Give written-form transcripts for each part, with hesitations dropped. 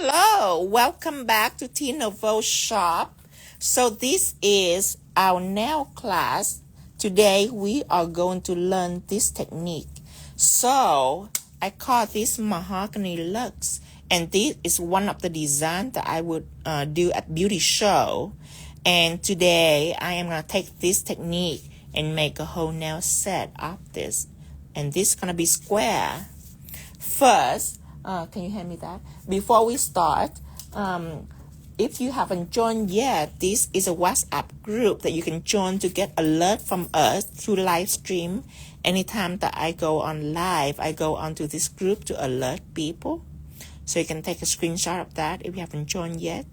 Hello, welcome back to Tea Nouveau Shop. So this is our nail class. Today we are going to learn this technique. So I call this Mahogany Luxe, and this is one of the designs that I would do at beauty show. And today I am going to take this technique and make a whole nail set of this. And this is going to be square. First, can you hand me that? Before we start, if you haven't joined yet, this is a WhatsApp group that you can join to get alert from us through live stream. Anytime that I go on live, I go onto this group to alert people. So you can take a screenshot of that if you haven't joined yet.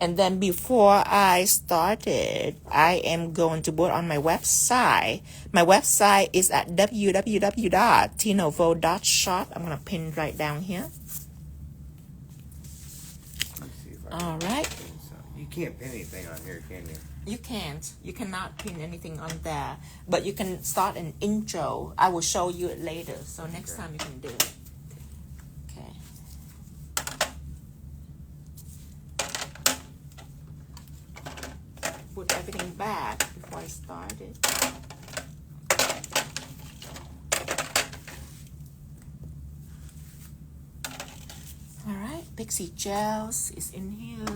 And then before I started, I am going to put on my website. My website is at www.teanouveau.shop. I'm going to pin right down here. All right. You can't pin anything on here, can you? You can't. You cannot pin anything on there. But you can start an intro. I will show you it later. So next time you can do it. Okay. Put everything back before I started. Alright, Pixie Gels is in here.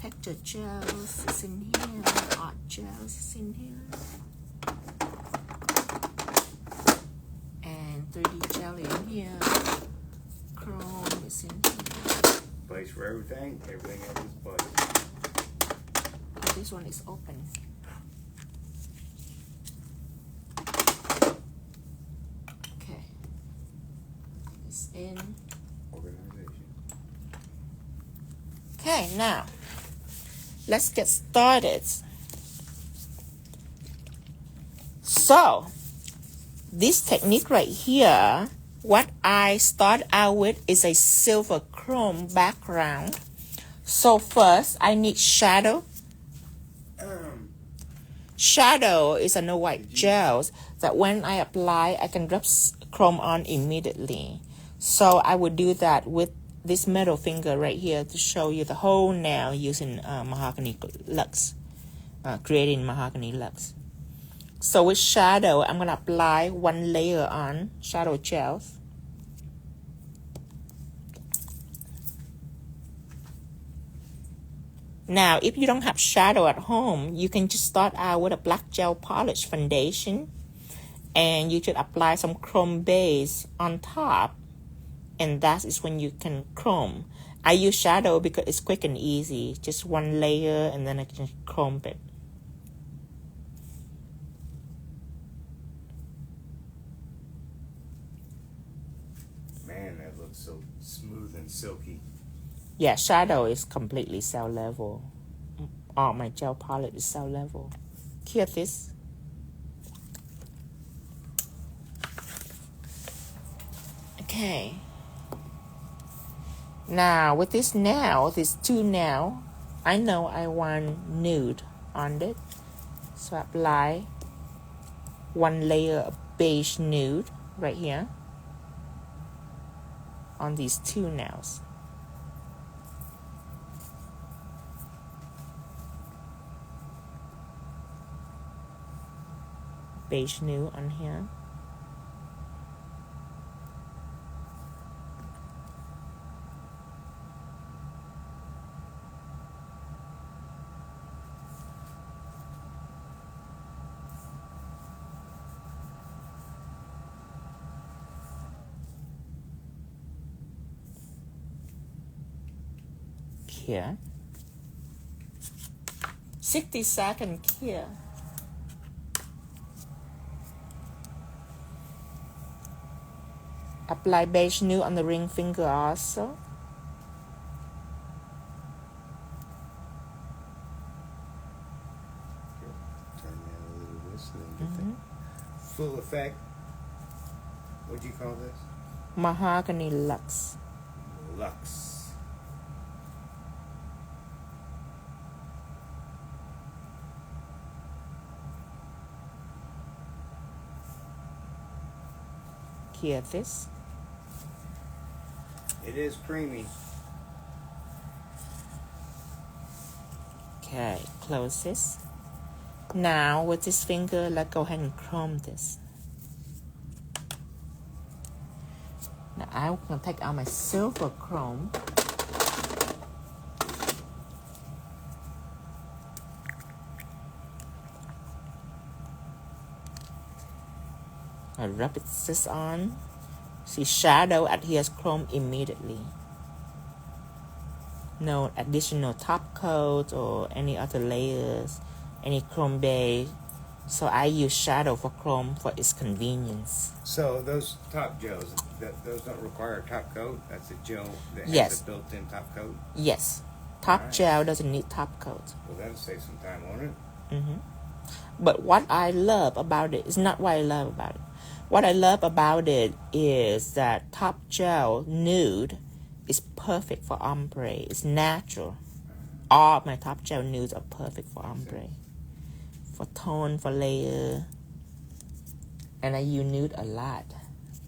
Texture Gels is in here. Art Gels is in here. And 3D Jelly in here. Chrome is in here. Place for everything. Everything has its place. This one is open. Okay. It's in. Organization. Okay, now let's get started. So this technique right here, what I start out with is a silver chrome background. So first I need shadow. Shadow is a no white gel that when I apply, I can rub chrome on immediately. So I would do that with this middle finger right here to show you the whole nail using Mahogany Luxe, creating Mahogany Luxe. So with shadow, I'm going to apply one layer on shadow gels. Now, if you don't have shadow at home, you can just start out with a black gel polish foundation, and you should apply some chrome base on top, and that is when you can chrome. I use shadow because it's quick and easy, just one layer, and then I can chrome it. Man, that looks so smooth and silky. Yeah, shadow is completely cell level. All my gel palette is cell level. Hear this. Okay. Now with this nail, these two nail, I know I want nude on it. So I apply one layer of beige nude right here on these two nails. Beige nude on here. Here. 60 seconds here. Apply beige nude on the ring finger also. Turn that a little this and then get the full effect. What do you call this? Mahogany Luxe. Luxe. Hear this. It is creamy. Okay, close this. Now with this finger, let's go ahead and chrome this. Now I'm going to take out my silver chrome. I rub this on. See, shadow adheres chrome immediately. No additional top coat or any other layers, any chrome beige. So I use shadow for chrome for its convenience. So those top gels, those don't require a top coat? That's a gel that has Yes. a built-in top coat? Yes. Top Alright. gel doesn't need top coat. Well, that'll save some time, won't it? Mm-hmm. But what I love about it is not what I love about it. What I love about it is that Top Gel Nude is perfect for ombre. It's natural. All of my Top Gel Nudes are perfect for ombre. For tone, for layer. And I use nude a lot.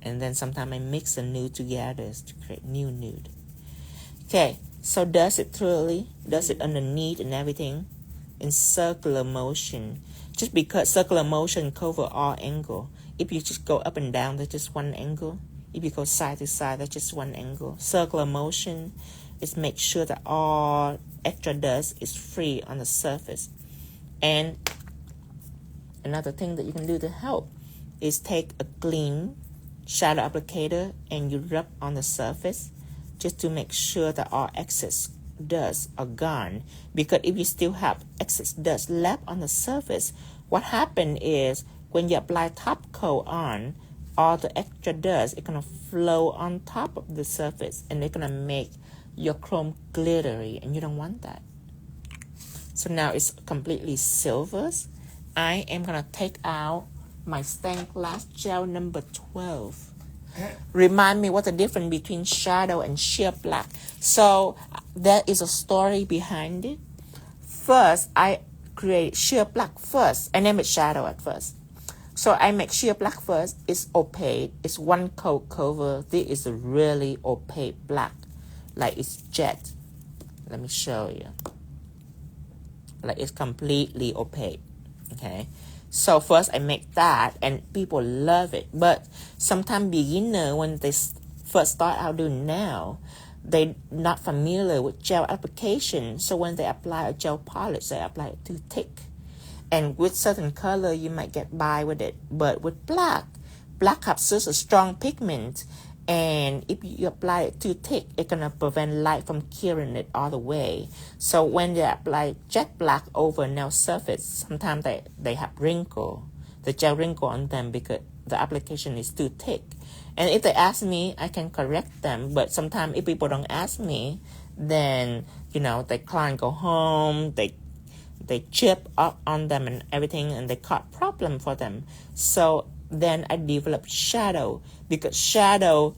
And then sometimes I mix the nude together to create new nude. Okay, so does it thoroughly, does it underneath and everything in circular motion. Just because circular motion cover all angle. If you just go up and down, that's just one angle. If you go side to side, that's just one angle. Circular motion is make sure that all extra dust is free on the surface. And another thing that you can do to help is take a clean shadow applicator and you rub on the surface just to make sure that all excess dust are gone. Because if you still have excess dust left on the surface, what happens is when you apply top coat on, all the extra dust is going to flow on top of the surface and it's going to make your chrome glittery, and you don't want that. So now it's completely silvers. I am going to take out my stained glass gel number 12. Remind me what the difference between shadow and sheer black. So there is a story behind it. First, I create sheer black first, and then make shadow at first. So I make sheer black first. It's opaque. It's one coat cover. This is a really opaque black, like it's jet. Let me show you. Like it's completely opaque. Okay. So first I make that, and people love it. But sometimes beginner, when they first start out doing now, they're not familiar with gel application. So when they apply a gel polish, they apply it too thick. And with certain color, you might get by with it. But with black has such a strong pigment. And if you apply it too thick, it's going to prevent light from curing it all the way. So when they apply jet black over nail surface, sometimes they have wrinkle, the gel wrinkle on them because the application is too thick. And if they ask me, I can correct them. But sometimes if people don't ask me, then, the client go home, they chip up on them and everything, and they cause problem for them. So then I develop shadow, because shadow,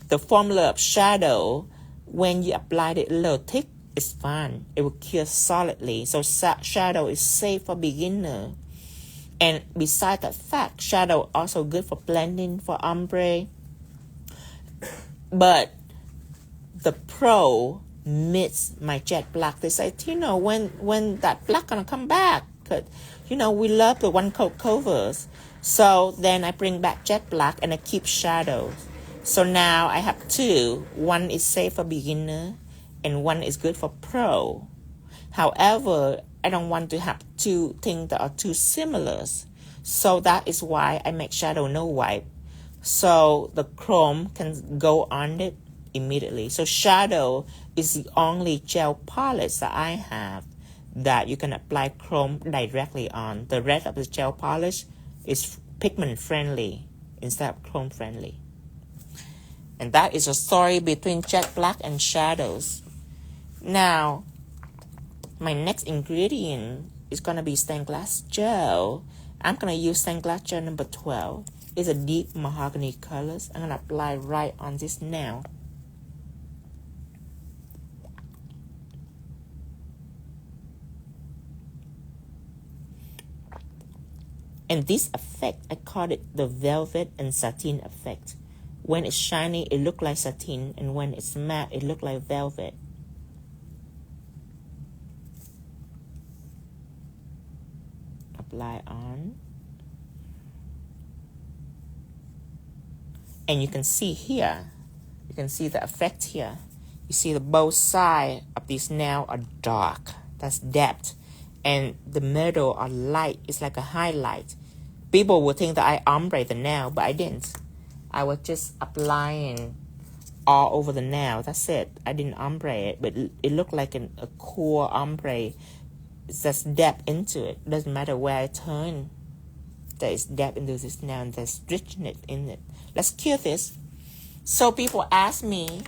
the formula of shadow, when you apply it a little thick, it's fine. It will cure solidly. So shadow is safe for beginner. And besides that fact, shadow also good for blending, for ombre. But the pro miss my jet black. They say, when that black gonna come back? Cause we love the one coat covers. So then I bring back jet black and I keep shadows. So now I have two. One is safe for beginner and one is good for pro. However, I don't want to have two things that are too similar. So that is why I make shadow no wipe. So the chrome can go on it immediately. So shadow is the only gel polish that I have that you can apply chrome directly on. The rest of the gel polish is pigment friendly instead of chrome friendly. And that is a story between jet black and shadows. Now, my next ingredient is going to be stained glass gel. I'm going to use stained glass gel number 12. It's a deep mahogany colors. I'm going to apply right on this nail. And this effect, I call it the velvet and satin effect. When it's shiny, it looks like satin, and when it's matte, it looks like velvet. Apply on. And you can see here, you can see the effect here. You see the both sides of this nail are dark. That's depth. And the middle are light. It's like a highlight. People would think that I ombre the nail, but I didn't. I was just applying all over the nail. That's it. I didn't ombre it, but it looked like a cool ombre. It's just depth into it. Doesn't matter where I turn. There is depth into this nail, and there's richness in it. Let's cure this. So people ask me,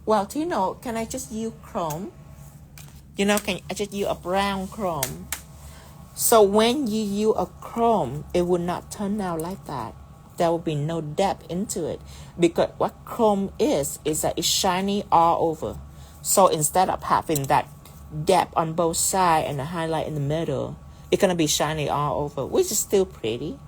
well, Tino, can I just use chrome? You know, can I just use a brown chrome? So when you use a chrome, it will not turn out like that. There will be no depth into it. Because what chrome is that it's shiny all over. So instead of having that depth on both sides and a highlight in the middle, it's going to be shiny all over, which is still pretty.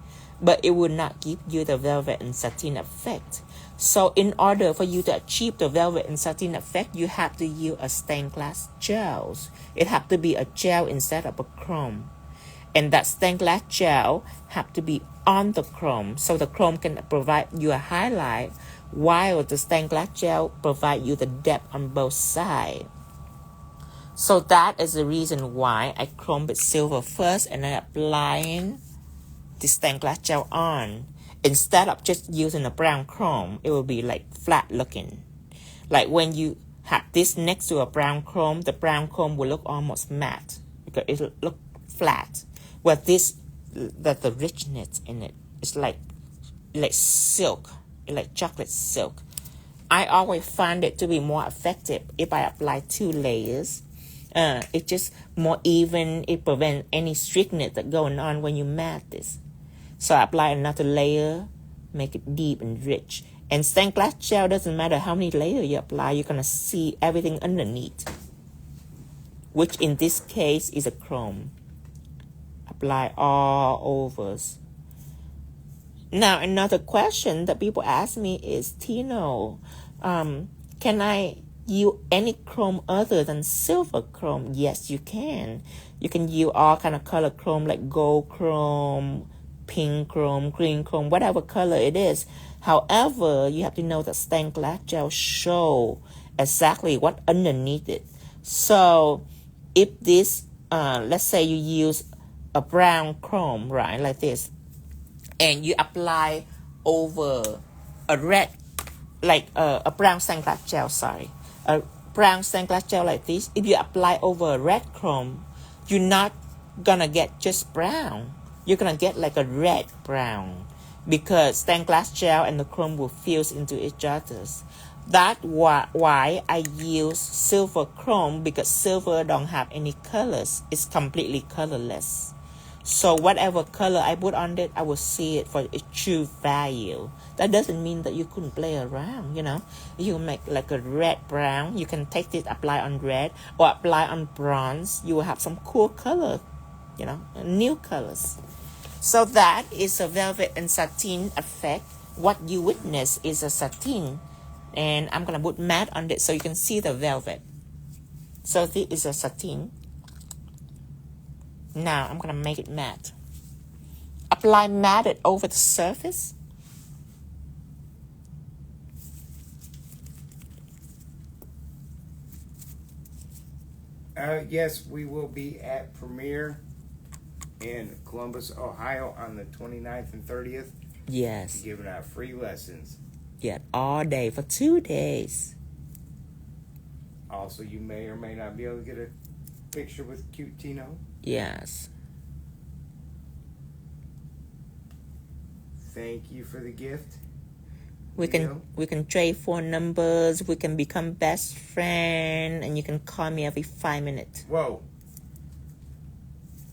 But it will not give you the velvet and satin effect. So in order for you to achieve the velvet and satin effect, you have to use a stained glass gels. It have to be a gel instead of a chrome. And that stained glass gel have to be on the chrome. So the chrome can provide you a highlight while the stained glass gel provide you the depth on both sides. So that is the reason why I chrome with silver first and then applying the stained glass gel on. Instead of just using a brown chrome, it will be like flat looking. Like when you have this next to a brown chrome, the brown chrome will look almost matte because it will look flat. Where this, that the richness in it, it's like silk, like chocolate silk. I always find it to be more effective if I apply 2 layers. It's just more even. It prevents any streakiness that going on when you matte this. So I apply another layer, make it deep and rich. And stained glass gel doesn't matter how many layers you apply, you're going to see everything underneath. Which in this case is a chrome. Apply all over. Now another question that people ask me is, Tino, can I use any chrome other than silver chrome? Yes, you can. You can use all kind of color chrome like gold chrome, pink chrome, green chrome, whatever color it is. However, you have to know that stained glass gel show exactly what underneath it. So if this, let's say you use a brown chrome, right, like this, and you apply over a red, like a brown stained glass gel, a brown stained glass gel like this, if you apply over a red chrome, you're not gonna get just brown. You're gonna get like a red brown because stained glass gel and the chrome will fuse into each other. That's why I use silver chrome, because silver don't have any colors. It's completely colorless. So whatever color I put on it, I will see it for its true value. That doesn't mean that you couldn't play around, you know. You make like a red brown. You can take it, apply on red or apply on bronze. You will have some cool color, you know, new colors. So that is a velvet and satin effect. What you witness is a satin. And I'm going to put matte on it so you can see the velvet. So this is a satin. Now I'm going to make it matte. Apply matte over the surface. Yes, we will be at Premiere in Columbus, Ohio on the 29th and 30th. Yes. Giving out free lessons. Yeah, all day for 2 days. Also, you may or may not be able to get a picture with cute Tino. Yes. Thank you for the gift. We can trade phone numbers. We can become best friend, and you can call me every 5 minutes. Whoa!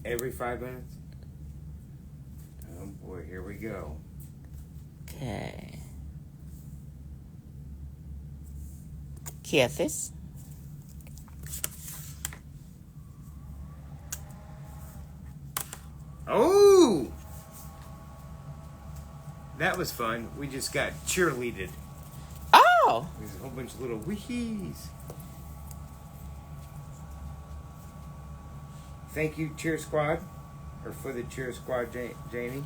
Every 5 minutes? Oh boy, here we go. Okay. Kisses. Oh! That was fun. We just got cheerleaded. Oh! There's a whole bunch of little weehies. Thank you, Cheer Squad. Or for the Cheer Squad, Janie.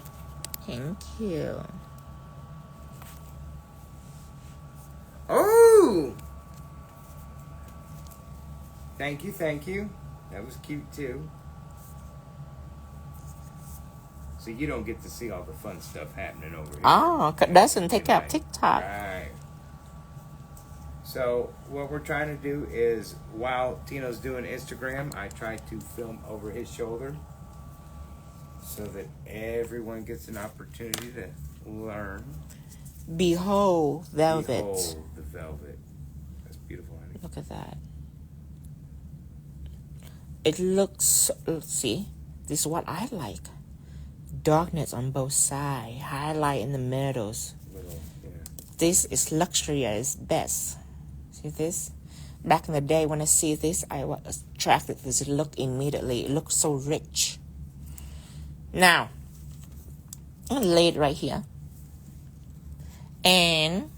Thank you. Oh! Thank you, thank you. That was cute too. So you don't get to see all the fun stuff happening over here. Oh, it doesn't take up TikTok. Right. So what we're trying to do is, while Tino's doing Instagram, I try to film over his shoulder so that everyone gets an opportunity to learn. Behold, velvet. Behold the velvet. That's beautiful, honey. Look at that. It looks, let's see, this is what I like. Darkness on both sides, highlight in the middles. Little, yeah. This is luxury at its best. See this? Back in the day when I see this, I was attracted to this look immediately. It looks so rich. Now, I'm gonna lay it right here. And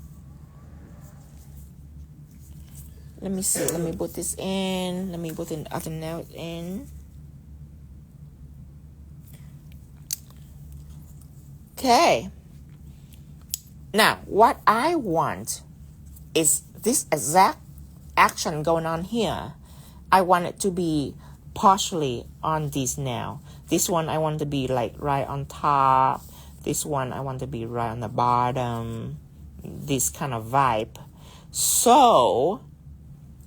let me see. Let me put this in. Let me put the other nail in. Okay. Now, what I want is this exact action going on here. I want it to be partially on this nail. This one I want to be like right on top. This one I want to be right on the bottom. This kind of vibe. So,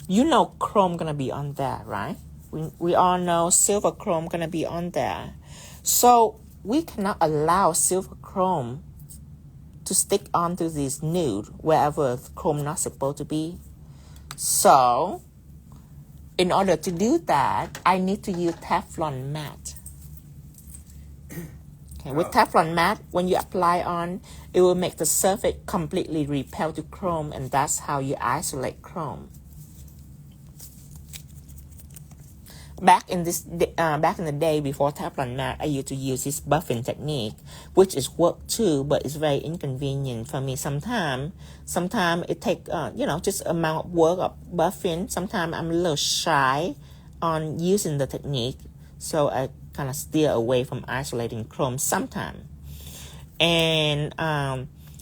you know chrome gonna be on there, right? We all know silver chrome gonna be on there. So, we cannot allow silver chrome to stick onto this nude wherever chrome not supposed to be. So, in order to do that, I need to use Teflon Matte. Okay, with Teflon Matte, when you apply on, it will make the surface completely repel to chrome, and that's how you isolate chrome. Back in the day before Teflon Matte, I used to use this buffing technique, which is work too, but it's very inconvenient for me. Sometimes it take just amount of work of buffing. Sometimes I'm a little shy on using the technique, so I kind of steer away from isolating chrome sometimes. And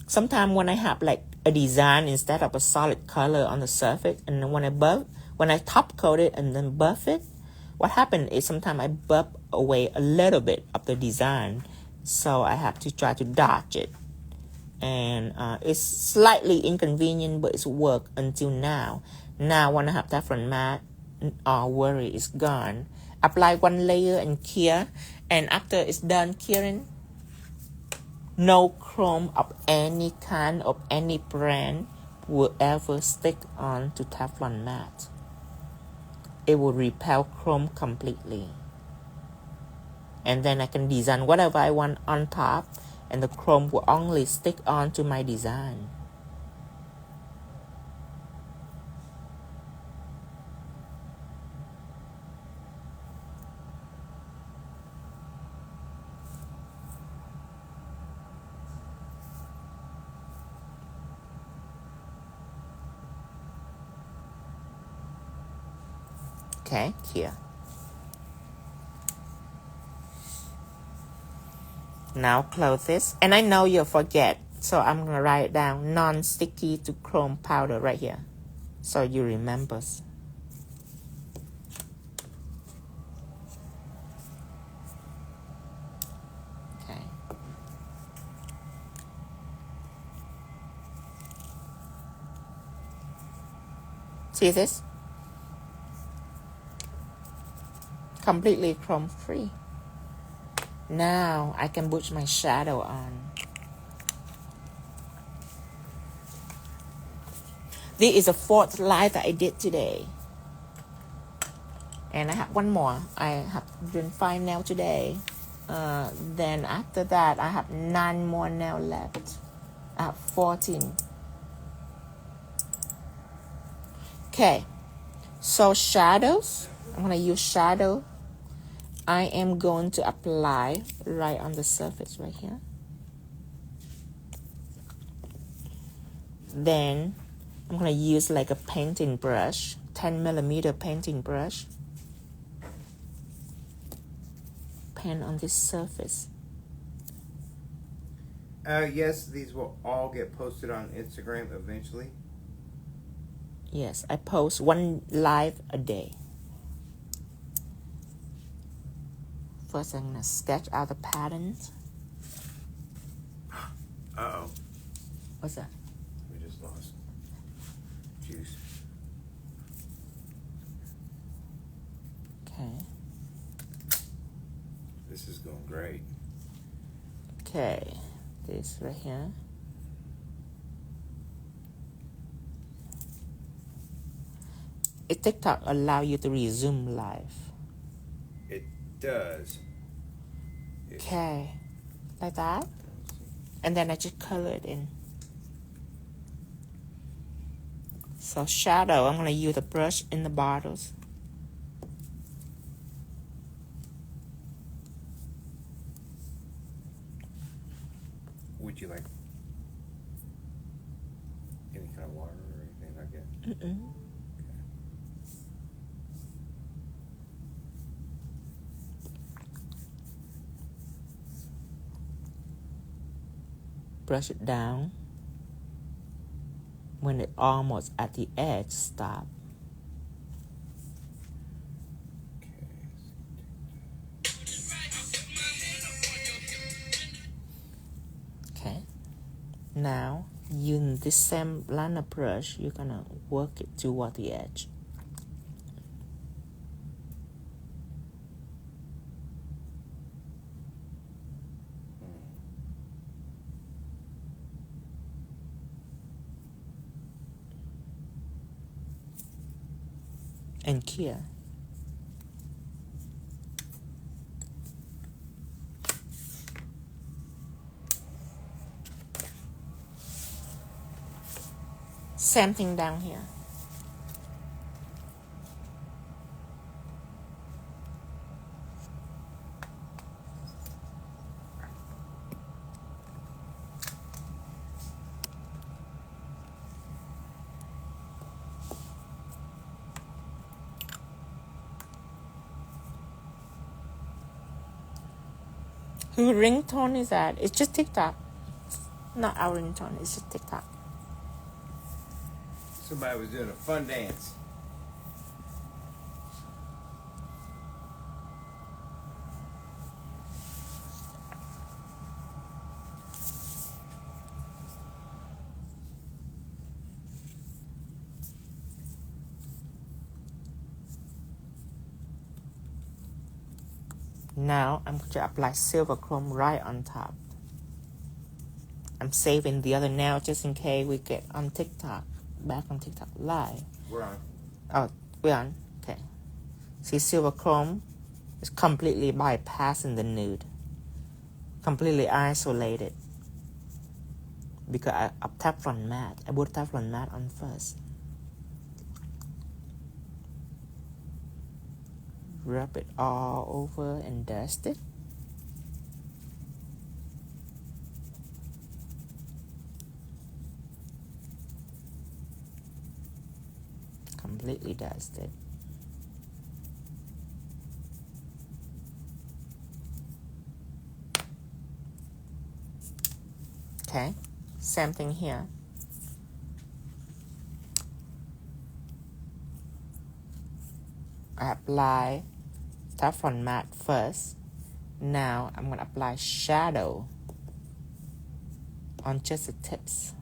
sometimes when I have like a design instead of a solid color on the surface, and then when I top coat it and then buff it, what happened is sometimes I buff away a little bit of the design, so I have to try to dodge it. And it's slightly inconvenient, but it's worked until now. Now when I have Teflon Matte, all worry is gone. Apply one layer and cure, and after it's done curing, no chrome of any kind of any brand will ever stick on to Teflon Matte. It will repel chrome completely. And then I can design whatever I want on top, and the chrome will only stick on to my design. Okay, here. Now close this. And I know you'll forget, so I'm going to write it down. Non-sticky to chrome powder right here, so you remember. Okay. See this? Completely chrome free. Now I can put my shadow on. This is the fourth line that I did today. And I have one more. I have done 5 nails today. Then after that, I have 9 more nails left. I have 14. Okay. So shadows. I'm going to use shadow. I am going to apply right on the surface right here. Then I'm going to use like a painting brush, 10mm painting brush. Paint on this surface. Yes, these will all get posted on Instagram eventually. Yes, I post one live a day. First, I'm going to sketch out the patterns. Uh-oh. What's that? We just lost juice. Okay. This is going great. Okay. This right here. TikTok allow you to resume live. It does. Okay. Like that. And then I just color it in. So shadow, I'm going to use the brush in the bottles. Would you like any kind of water or anything like that? Mm-mm. Okay. Brush it down. When it almost at the edge, stop. Okay. Now, using this same liner brush, you're gonna work it toward the edge. And clear. Same thing down here. Whose ringtone is that? It's just TikTok. Not our ringtone, it's just TikTok. Somebody was doing a fun dance. Now I'm going to apply silver chrome right on top. I'm saving the other nail just in case we get on TikTok. Back on TikTok live. We're on. Oh, we're on. Okay. See, silver chrome is completely bypassing the nude. Completely isolated. Because I Teflon Matte. I put Teflon Matte on first. Rub it all over and dust it. Completely dusted. Okay, same thing here. I apply Teflon Matte first. Now I'm going to apply shadow on just the tips.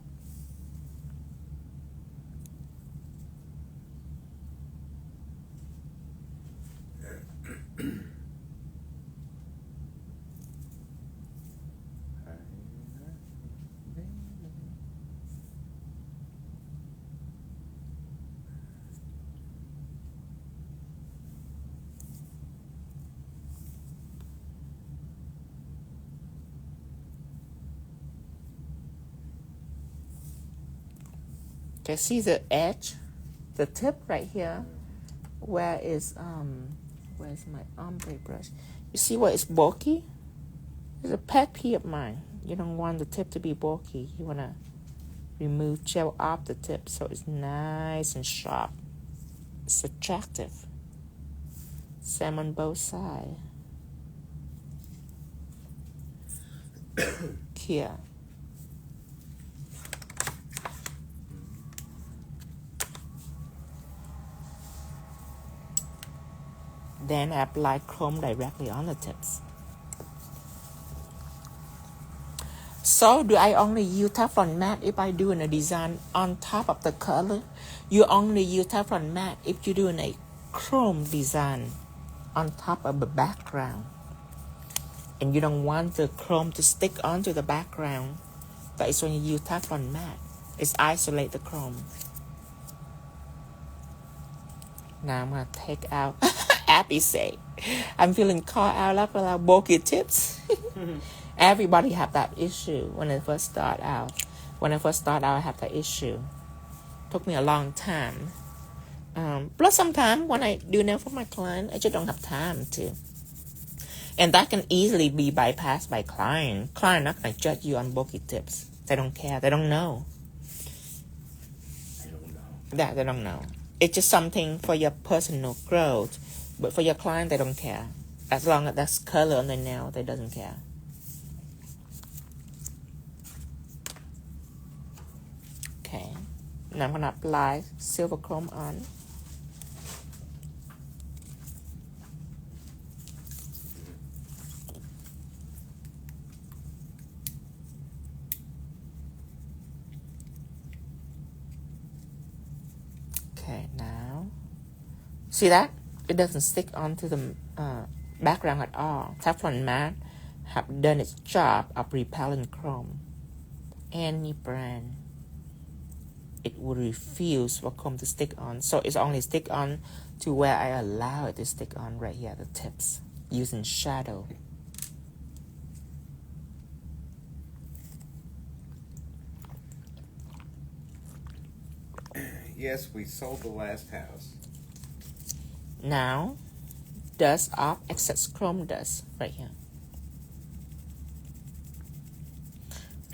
Okay, see the edge, the tip right here, where's my ombre brush? You see where it's bulky? It's a pet peeve of mine. You don't want the tip to be bulky. You want to remove gel off the tip so it's nice and sharp. It's attractive. Same on both sides. Here. Then I apply chrome directly on the tips. So do I only use Teflon Matte if I do in a design on top of the color? You only use Teflon Matte if you're doing a chrome design on top of the background. And you don't want the chrome to stick onto the background. That is when you use Teflon Matte. It's isolate the chrome. Now I'm going to take out Abby say, I'm feeling caught out after our bulky tips. Everybody have that issue when I first start out. When I first start out, I have that issue. Took me a long time. Plus sometimes when I do nail for my client, I just don't have time to. And that can easily be bypassed by client. Client not going to judge you on bulky tips. They don't care. They don't know. That they don't know. It's just something for your personal growth. But for your client, they don't care. As long as that's color on the nail, they doesn't care. Okay. Now I'm going to apply silver chrome on. Okay, now. See that? It doesn't stick onto the background at all. Teflon Matte have done its job of repellent chrome. Any brand, it will refuse for chrome to stick on. So it's only stick on to where I allow it to stick on right here, the tips, using shadow. Yes, we sold the last house. Now, dust off excess chrome dust right here.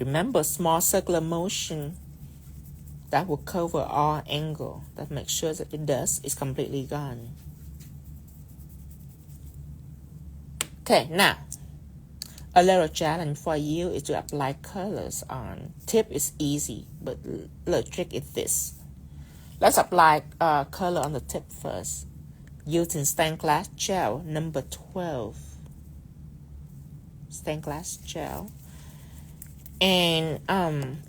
Remember, small circular motion that will cover all angle. That makes sure that the dust is completely gone. Okay, now, a little challenge for you is to apply colors on. Tip is easy, but the trick is this. Let's apply color on the tip first. Using stained glass gel number 12. Stained glass gel. And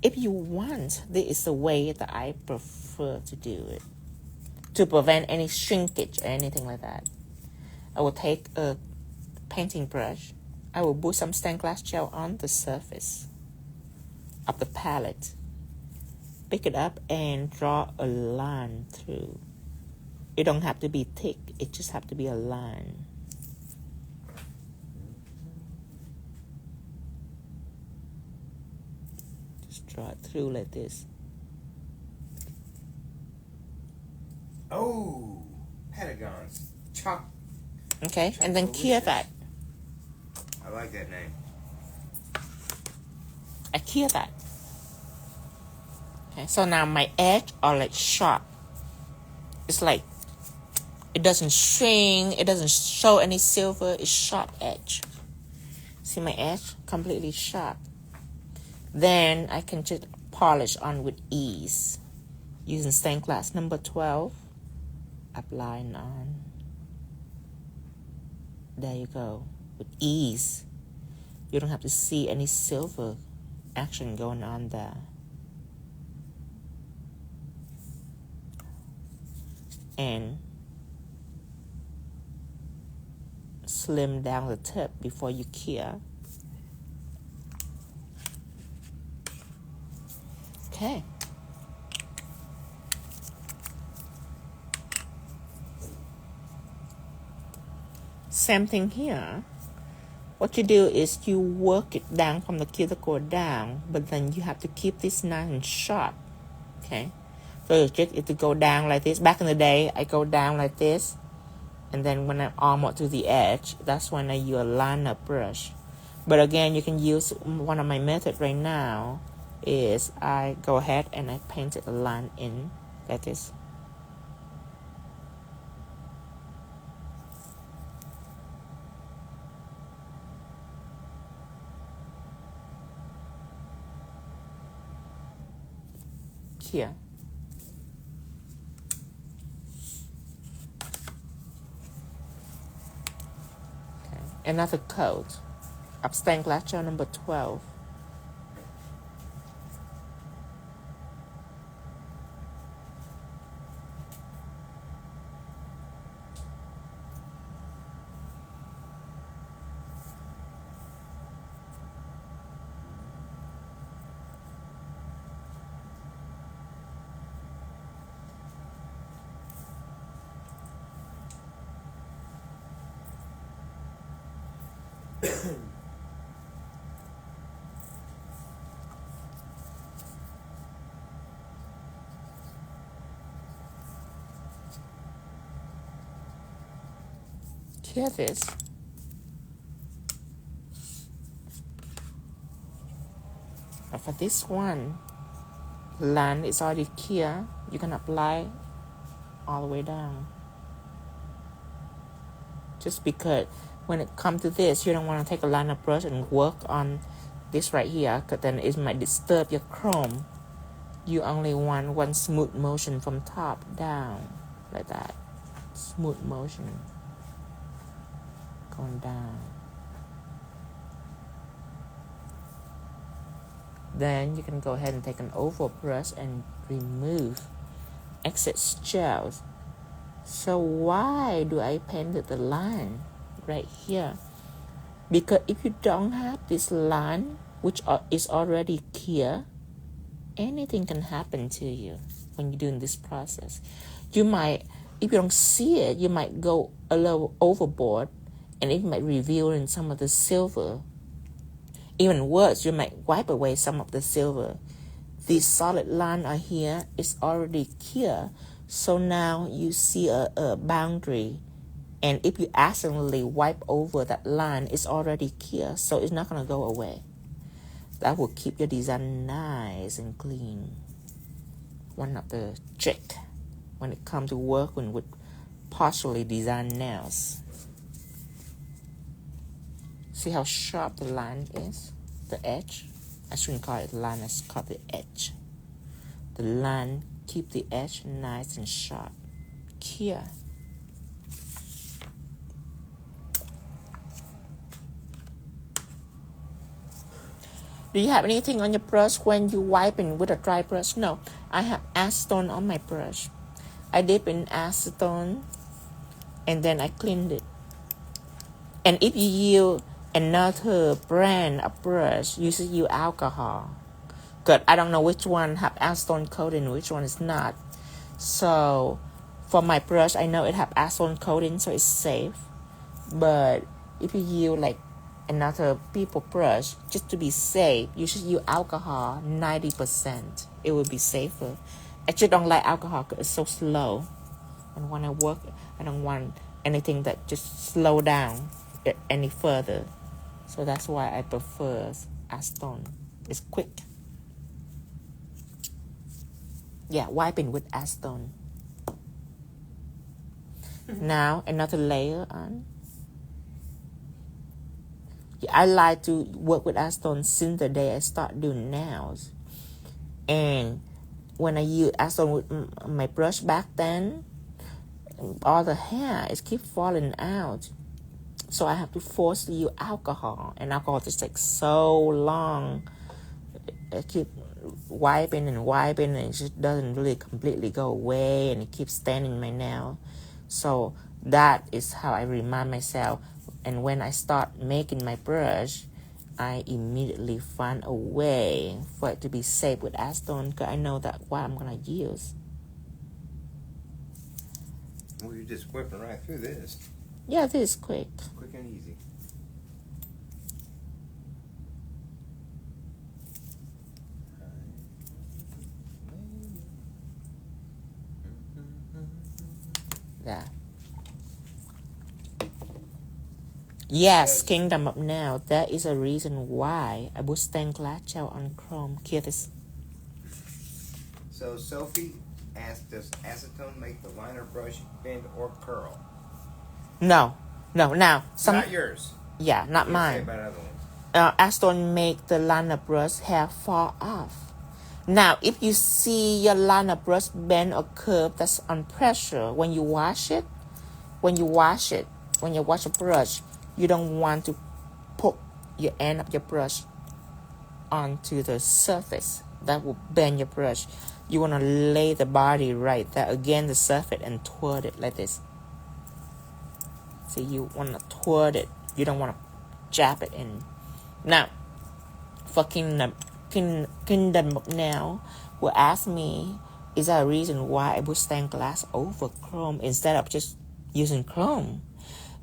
if you want, this is the way that I prefer to do it. To prevent any shrinkage or anything like that. I will take a painting brush. I will put some stained glass gel on the surface of the palette. Pick it up and draw a line through. It don't have to be thick. It just have to be a line. Just draw it through like this. Oh, Pentagons. Chalk. Okay, and then cure that. I like that name. I cure that. Okay, so now my edge are like sharp. It's like it doesn't shrink, it doesn't show any silver, it's sharp edge. See my edge? Completely sharp. Then I can just polish on with ease. Using stained glass number 12. Applying on. There you go. With ease. You don't have to see any silver action going on there. And slim down the tip before you cure. Okay. Same thing here. What you do is you work it down from the cuticle down, but then you have to keep this nice and sharp. Okay. So the trick is to go down like this. Back in the day, I go down like this. And then when I'm almost to the edge, that's when I use a line-up brush. But again, you can use one of my methods right now. is I go ahead and I painted a line in like this. Here. Okay. Another coat of stained glass gel number 12. Here it is. But for this one, line is already clear. You can apply all the way down. Just because when it comes to this, you don't want to take a liner brush and work on this right here, because then it might disturb your chrome. You only want one smooth motion from top down, like that. Smooth motion going down. Then you can go ahead and take an oval brush and remove excess gels. So why do I painted the line right here? Because if you don't have this line, which is already clear, anything can happen to you when you're doing this process. You might, if you don't see it, you might go a little overboard and it might reveal in some of the silver. Even worse, you might wipe away some of the silver. This solid line are here is already clear, so now you see a boundary. And if you accidentally wipe over that line, it's already clear, so it's not going to go away. That will keep your design nice and clean. One of the tricks when it comes to working with partially designed nails. See how sharp the line is? The edge? I shouldn't call it line, I should call it the edge. The line keep the edge nice and sharp. Clear. Do you have anything on your brush when you wiping with a dry brush? No, I have acetone on my brush. I dip in acetone and then I cleaned it. And if you use another brand of brush, you should use alcohol. Because I don't know which one have acetone coating, which one is not. So for my brush, I know it have acetone coating, so it's safe. But if you use like another people brush, just to be safe, you should use alcohol 90%. It will be safer. I just don't like alcohol because it's so slow. And when I work, I don't want anything that just slow down it any further. So that's why I prefer acetone. It's quick. Yeah, wiping with acetone. Now another layer on. I like to work with acetone since the day I start doing nails. And when I use acetone with my brush back then, all the hair is keep falling out. So I have to force to use alcohol. And alcohol just takes so long. I keep wiping and wiping and it just doesn't really completely go away. And it keeps staining my nail. So that is how I remind myself. And when I start making my brush, I immediately find a way for it to be safe with acetone, because I know that what I'm going to use. Well, you're just whipping right through this. Yeah, this is quick. Quick and easy. Yeah. Yes, Kingdom of Nail. That is a reason why I put stained glass gel on chrome. Here this. So Sophie asked, does acetone make the liner brush bend or curl? No. Now, Not yours. Yeah, not You mine. say about other ones. Acetone make the liner brush hair fall off. Now, if you see your liner brush bend or curve, that's on pressure. When you wash a brush, you don't want to poke your end of your brush onto the surface. That will bend your brush. You want to lay the body right there against the surface and twirl it like this. See, you want to twirl it. You don't want to jab it in. Now, for Kingdom now will ask me, is there a reason why I put stained glass over chrome instead of just using chrome?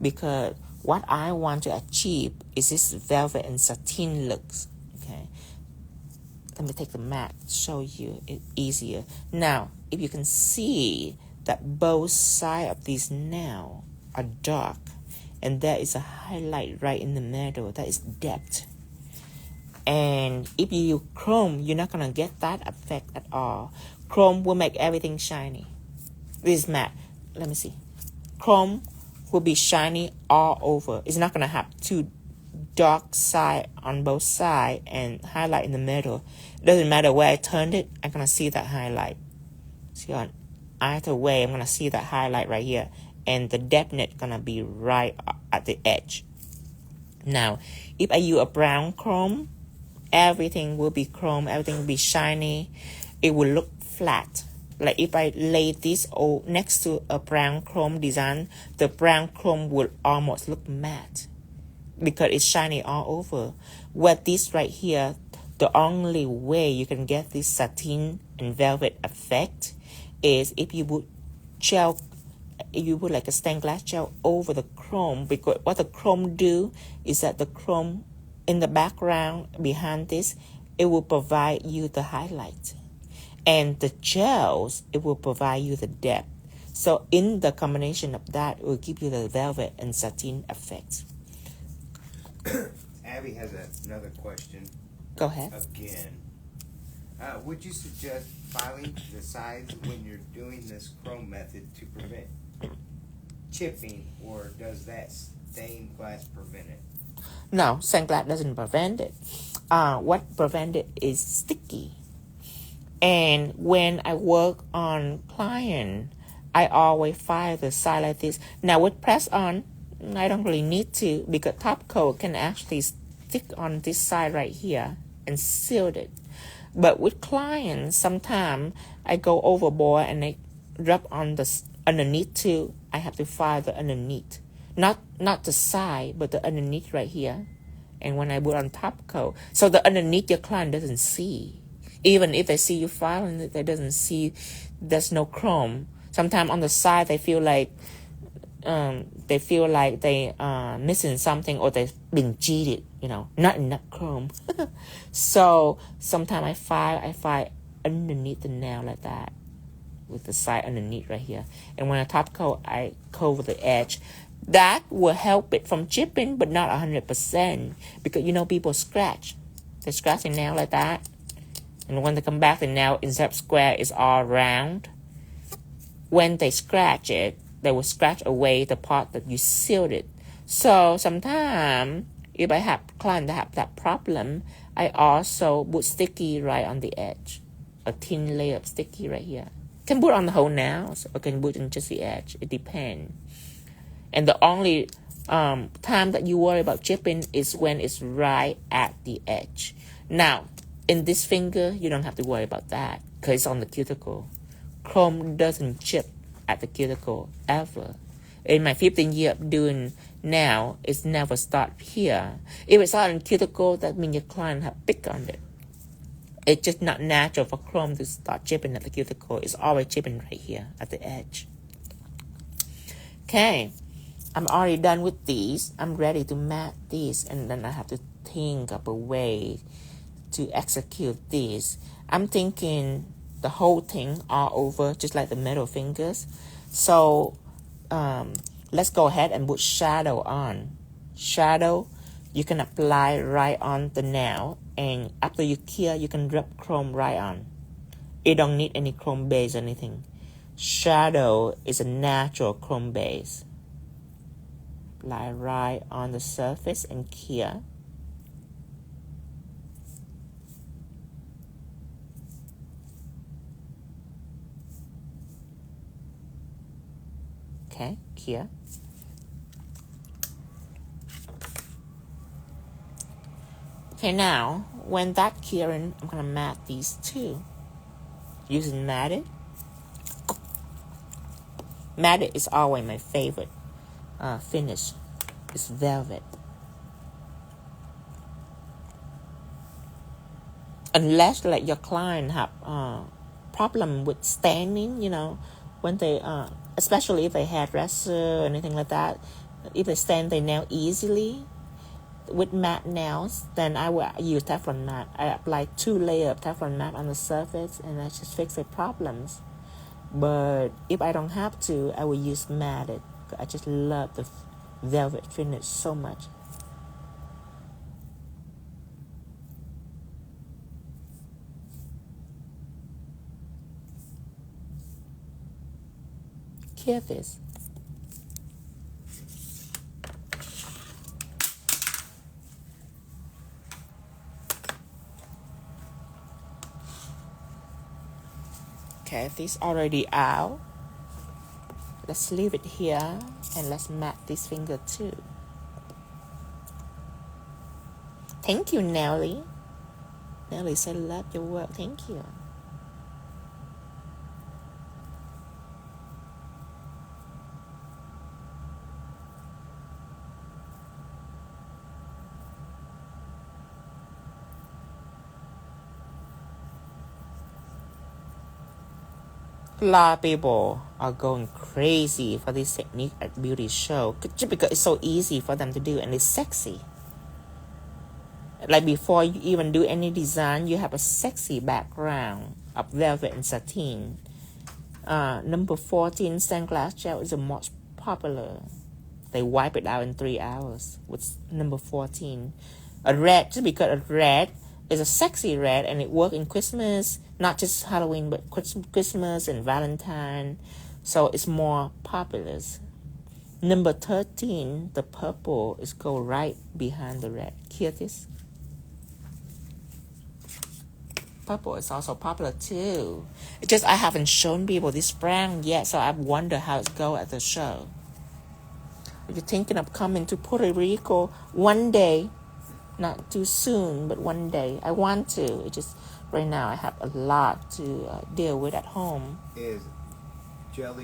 Because what I want to achieve is this velvet and satin looks. Okay, let me take the mat to show you it easier. Now, if you can see that both sides of these now are dark, and there is a highlight right in the middle, that is depth. And if you use chrome, you're not going to get that effect at all. Chrome will make everything shiny. This is matte. Let me see. Chrome will be shiny all over. It's not going to have two dark side on both sides and highlight in the middle. It doesn't matter where I turned it, I'm going to see that highlight. See, on either way, I'm going to see that highlight right here. And the depthness going to be right at the edge. Now, if I use a brown chrome, everything will be chrome, everything will be shiny. It will look flat. Like if I lay this next to a brown chrome design, the brown chrome will almost look matte because it's shiny all over. With this right here, the only way you can get this satin and velvet effect is if you put gel, if you put like a stained glass gel over the chrome, because what the chrome do is that the chrome in the background behind this, it will provide you the highlight. And the gels, it will provide you the depth. So in the combination of that, it will give you the velvet and satin effect. Abby has another question. Go ahead. Again. Would you suggest filing the sides when you're doing this chrome method to prevent chipping, or does that stained glass prevent it? No, stained glass doesn't prevent it. What prevents it is sticky. And when I work on client, I always file the side like this. Now with press on, I don't really need to, because top coat can actually stick on this side right here and seal it. But with clients, sometimes I go overboard and I rub on the underneath too. I have to file the underneath. Not the side, but the underneath right here. And when I put on top coat, so the underneath your client doesn't see. Even if they see you filing it, they doesn't see there's no chrome. Sometimes on the side they feel like they missing something, or they've been cheated, not enough chrome. So sometimes I file underneath the nail like that, with the side underneath right here. And when I top coat, I cover the edge. That will help it from chipping, but not 100%, because people scratch. They scratch the nail like that, and when they come back, the nail instead of square is all round. When they scratch it, they will scratch away the part that you sealed it. So sometimes, if I have clients that have that problem, I also put sticky right on the edge, a thin layer of sticky right here. Can put on the whole nails, or can put in just the edge. It depends. And the only time that you worry about chipping is when it's right at the edge. Now, in this finger, you don't have to worry about that because it's on the cuticle. Chrome doesn't chip at the cuticle ever. In my 15 year of doing now, it's never start here. If it's on cuticle, that means your client have pick on it. It's just not natural for chrome to start chipping at the cuticle. It's always chipping right here at the edge. Okay, I'm already done with these. I'm ready to matte these, and then I have to think of a way to execute this. I'm thinking the whole thing all over, just like the middle fingers. So let's go ahead and put shadow on. Shadow, you can apply right on the nail, and after you clear, you can rub chrome right on. It don't need any chrome base or anything. Shadow is a natural chrome base. Apply right on the surface and clear. Okay, clear. Okay, now when that curing, I'm gonna matte these two using Matte. Matte is always my favorite finish. It's velvet. Unless like your client have problem with staining, you know, when they especially if they hairdresser or anything like that, if they stain their nail easily with matte nails, then I will use Teflon Matte. I apply 2 layers of Teflon Matte on the surface and I just fix the problems. But if I don't have to, I will use Matte. I just love the velvet finish so much. Clear this. Okay, this already out. Let's leave it here and let's matte this finger too. Thank you, Nelly. Nelly said, love your work. Thank you. A lot of people are going crazy for this technique at beauty show just because it's so easy for them to do and it's sexy. Like before you even do any design, you have a sexy background of velvet and satin. Number 14 stained glass gel is the most popular. They wipe it out in 3 hours with number 14. A red, just because a red is a sexy red and it works in Christmas, not just Halloween, but Christmas and Valentine. So it's more popular. Number 13, the purple, is go right behind the red. Hear this? Purple is also popular too. It's just I haven't shown people this brand yet, so I wonder how it's go at the show. If you're thinking of coming to Puerto Rico one day, not too soon, but one day, I want to. It just right now I have a lot to deal with at home. Is gel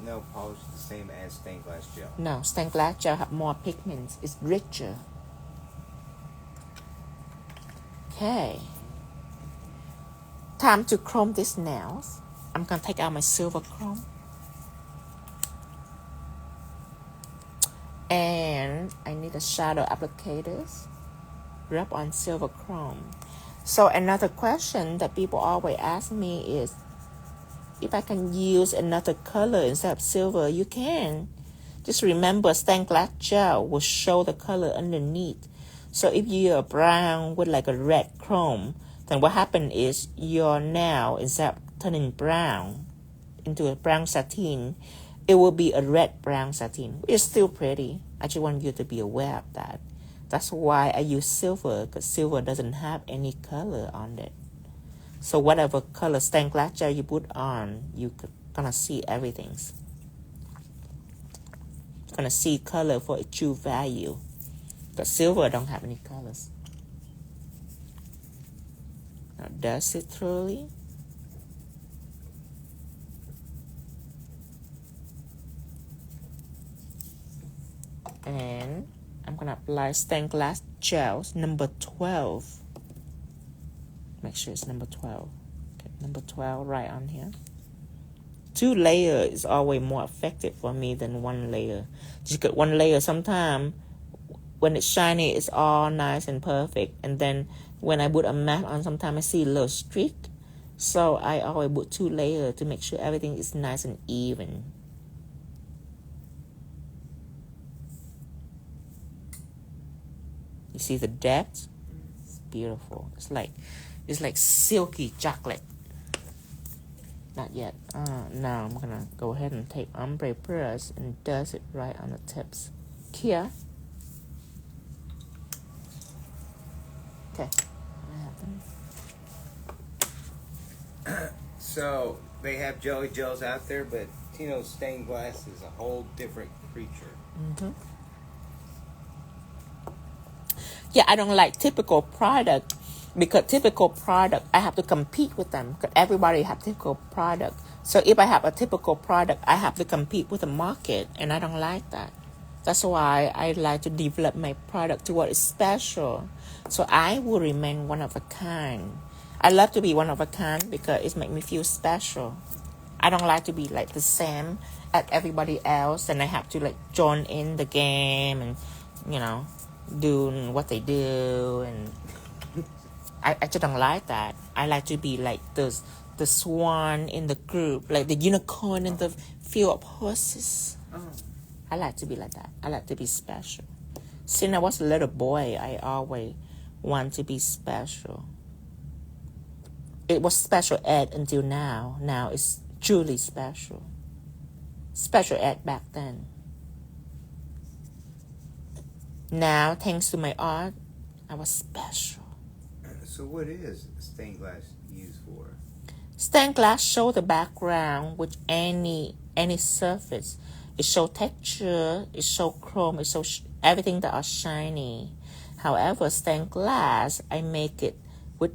nail polish the same as stained glass gel? No, stained glass gel have more pigments. It's richer. Okay. Time to chrome these nails. I'm gonna take out my silver chrome. And I need a shadow applicators. Rub on silver chrome. So another question that people always ask me is, if I can use another color instead of silver, you can. Just remember, stained glass gel will show the color underneath. So if you're a brown with like a red chrome, then what happens is your nail, instead of turning brown into a brown satin, it will be a red-brown satin, which is still pretty. I just want you to be aware of that. That's why I use silver, because silver doesn't have any color on it. So whatever color stained glass gel you put on, you're gonna see everything. You're gonna see color for its true value. But silver don't have any colors. Now dust it thoroughly. And I'm gonna apply stained glass gels number 12. Make sure it's number 12. Okay, number 12 right on here. 2 layers is always more effective for me than 1 layer. Just get 1 layer sometimes when it's shiny, it's all nice and perfect. And then when I put a matte on, sometimes I see a little streak. So I always put 2 layers to make sure everything is nice and even. You see the depth? It's beautiful. It's like It's like silky chocolate. Not yet. Now I'm gonna go ahead and take ombre brush and dust it right on the tips. Here. Okay. So they have jelly gels out there, but Tino's stained glass is a whole different creature. Mm-hmm. Yeah, I don't like typical product because typical product, I have to compete with them because everybody have typical product. So if I have a typical product, I have to compete with the market, and I don't like that. That's why I like to develop my product to what is special. So I will remain one of a kind. I love to be one of a kind because it makes me feel special. I don't like to be like the same as everybody else, and I have to like join in the game and, you know, doing what they do, and I just don't like that. I like to be like the swan in the group, like the unicorn in the field of horses. I like to be like that. I like to be special. Since I was a little boy, I always want to be special. It was special ed until now. Now it's truly special. Special ed back then. Now, thanks to my art, I was special. So what is stained glass used for? Stained glass show the background with any surface. It show texture, it show chrome, it show everything that are shiny. However, stained glass, I make it with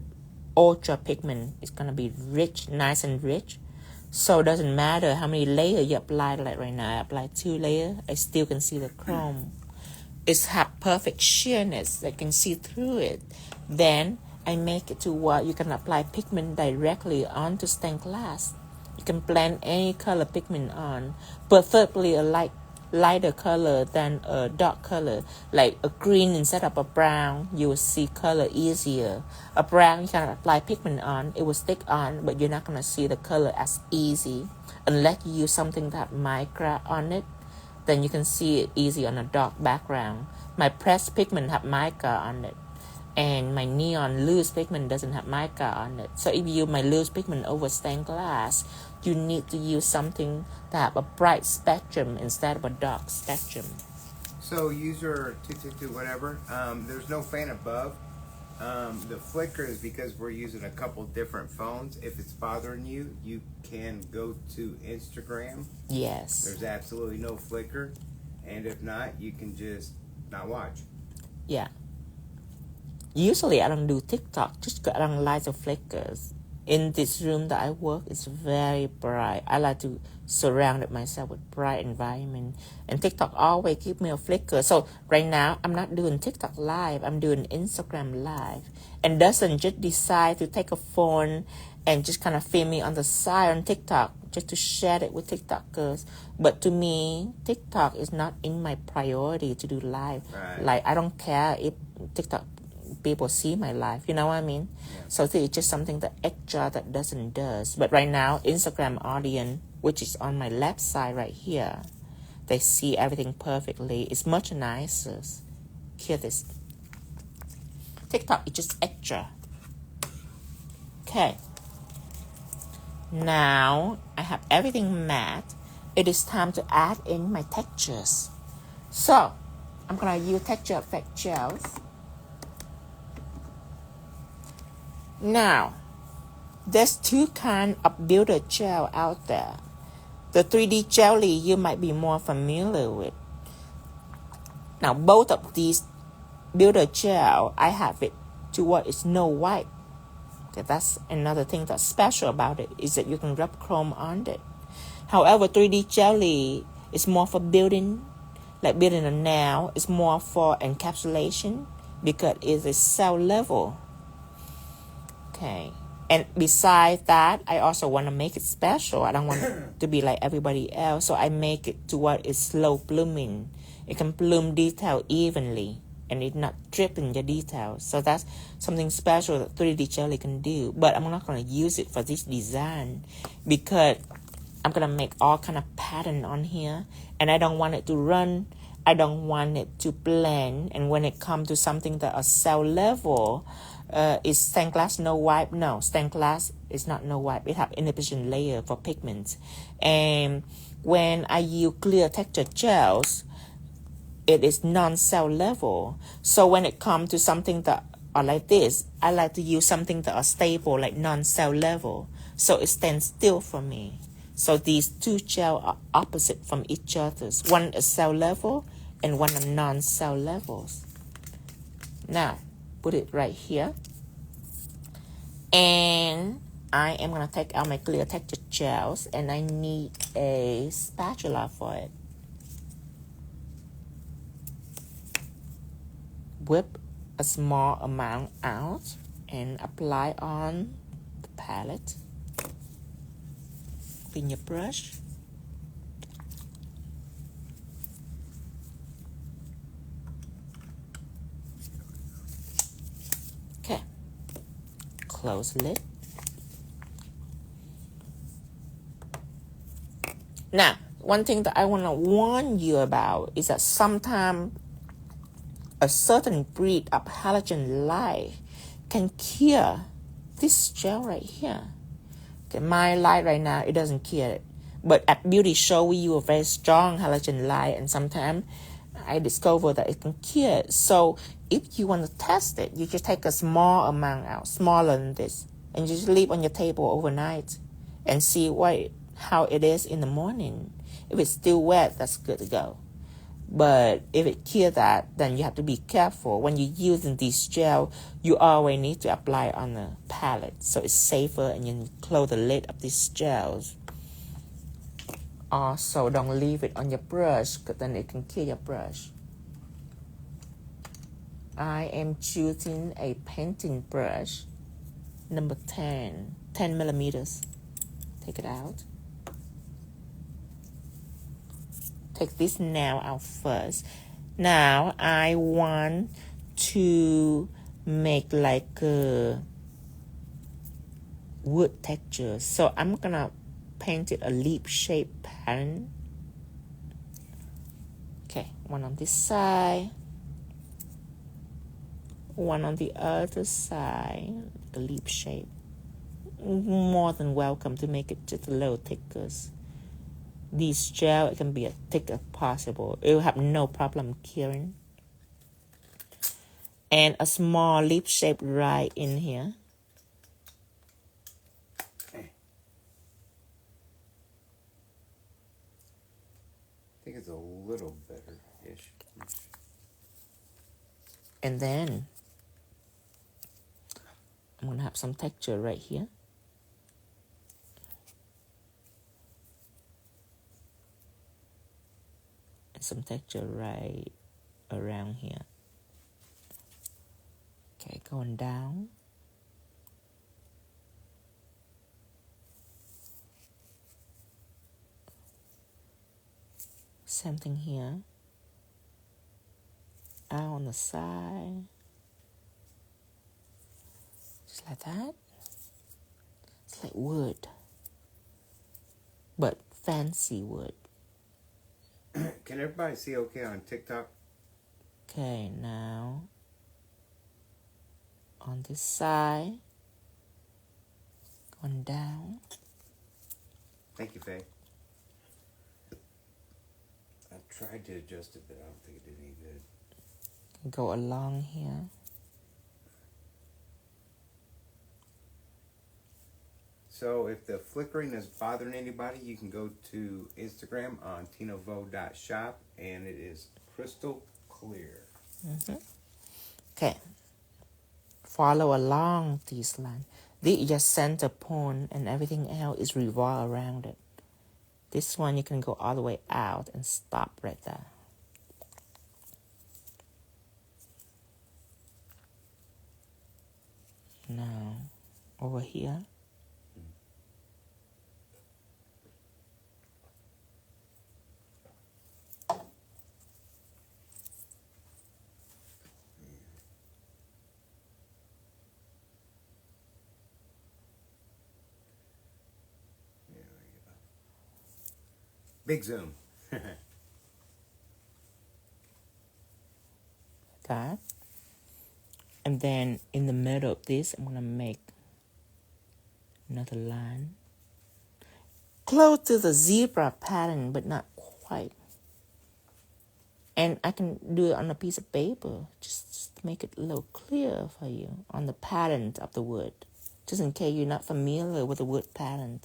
ultra pigment. It's gonna be rich, nice and rich. So it doesn't matter how many layers you apply. Like right now, I apply 2 layers. I still can see the chrome. It's have perfect sheerness. I can see through it. Then I make it to what you can apply pigment directly onto stained glass. You can blend any color pigment on, preferably a lighter color than a dark color, like a green instead of a brown. You will see color easier. A brown you can apply pigment on, it will stick on, but you're not gonna see the color as easy unless you use something that mica on it. Then you can see it easy on a dark background. My pressed pigment have mica on it, and my neon loose pigment doesn't have mica on it. So if you use my loose pigment over stained glass, you need to use something that have a bright spectrum instead of a dark spectrum. So user 222 whatever, there's no fan above. The flicker is because we're using a couple different phones. If it's bothering you, you can go to Instagram. Yes. There's absolutely no flicker. And if not, you can just not watch. Yeah. Usually I don't do TikTok just because I don't like the flickers. In this room that I work, it's very bright. I like to surround myself with bright environment. And TikTok always give me a flicker. So right now, I'm not doing TikTok live. I'm doing Instagram live. And doesn't just decide to take a phone and just kind of film me on the side on TikTok just to share it with TikTokers. But to me, TikTok is not in my priority to do live. Right. Like, I don't care if TikTok people see my life, you know what I mean? Yeah. So it's just something that extra that doesn't does. But right now, Instagram audience, which is on my left side right here, they see everything perfectly. It's much nicer. Hear this. TikTok is just extra. Okay. Now I have everything matte. It is time to add in my textures. So I'm gonna use texture effect gels. Now, there's 2 kinds of builder gel out there. The 3D jelly you might be more familiar with. Now, both of these builder gel, I have it to what is no white. Okay, that's another thing that's special about it, is that you can rub chrome on it. However, 3D jelly is more for building, like building a nail. It's more for encapsulation because it is cell level. Okay, and besides that, I also want to make it special. I don't want it to be like everybody else, so I make it to what is slow blooming. It can bloom detail evenly, and it's not dripping your details. So that's something special that 3D jelly can do. But I'm not going to use it for this design because I'm going to make all kind of pattern on here, and I don't want it to run. I don't want it to blend. And when it comes to something that is cell level, is stained glass no wipe? No, stained glass is not no wipe. It have inhibition layer for pigments. And when I use clear texture gels, it is non-cell level. So when it comes to something that are like this, I like to use something that are stable, like non-cell level. So it stands still for me. So these two gels are opposite from each other. One is cell level and one are non-cell levels. Now, put it right here. And I am going to take out my clear texture gels, and I need a spatula for it. Whip a small amount out and apply on the palette. Clean your brush. Okay. Close lid. Now, one thing that I want to warn you about is that sometimes a certain breed of halogen light can kill this gel right here. Okay, my light right now, it doesn't kill it. But at beauty show, we use a very strong halogen light, and sometimes I discover that it can kill it. So if you want to test it, you just take a small amount out, smaller than this, and you just leave on your table overnight and see how it is in the morning. If it's still wet, that's good to go. But if it kills that, then you have to be careful. When you're using this gel, you always need to apply it on the palette, so it's safer, and you close the lid of these gels. Also, don't leave it on your brush, because then it can kill your brush. I am choosing a painting brush, number 10 millimeters. Take it out. Take this nail out first. Now I want to make like a wood texture. So I'm gonna paint it a leaf shape pattern. Okay, one on this side, one on the other side, the leaf shape. More than welcome to make it just a little thicker. This gel, it can be as thick as possible. It will have no problem curing. And a small leaf shape right in here. I think it's a little better-ish. And then I'm going to have some texture right here. And some texture right around here. Okay, going down. Same thing here. Out on the side. Just like that. It's like wood. But fancy wood. Can everybody see okay on TikTok? Okay, now on this side, going down. Thank you, Faye. I tried to adjust it, but I don't think it did any good. Go along here. So if the flickering is bothering anybody, you can go to Instagram on 𝙤𝙗𝙗 and it is crystal clear. Okay. Follow along these lines. This is just center point, and everything else is revolve around it. This one you can go all the way out and stop right there. Now, over here. Big zoom. That. And then in the middle of this, I'm going to make another line. Close to the zebra pattern, but not quite. And I can do it on a piece of paper, just to make it a little clearer for you on the pattern of the wood, just in case you're not familiar with the wood pattern.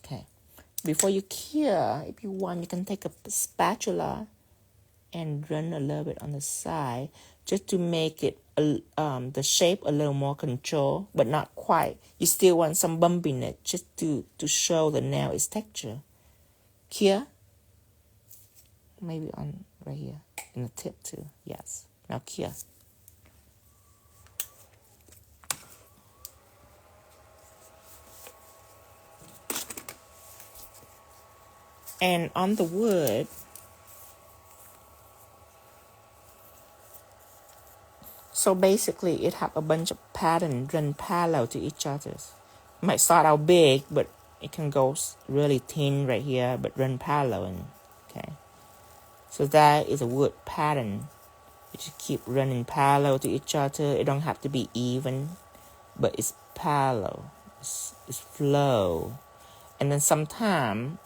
Okay, before you cure, if you want, you can take a spatula and run a little bit on the side just to make it the shape a little more control, but not quite. You still want some bumpiness just to show the nail is texture. Cure. Maybe on right here in the tip too. Yes. Now cure. And on the wood, so basically it have a bunch of patterns run parallel to each other. It might start out big, but it can go really thin right here, but run parallel. Okay. So that is a wood pattern. You just keep running parallel to each other. It don't have to be even, but it's parallel. It's flow. And then sometimes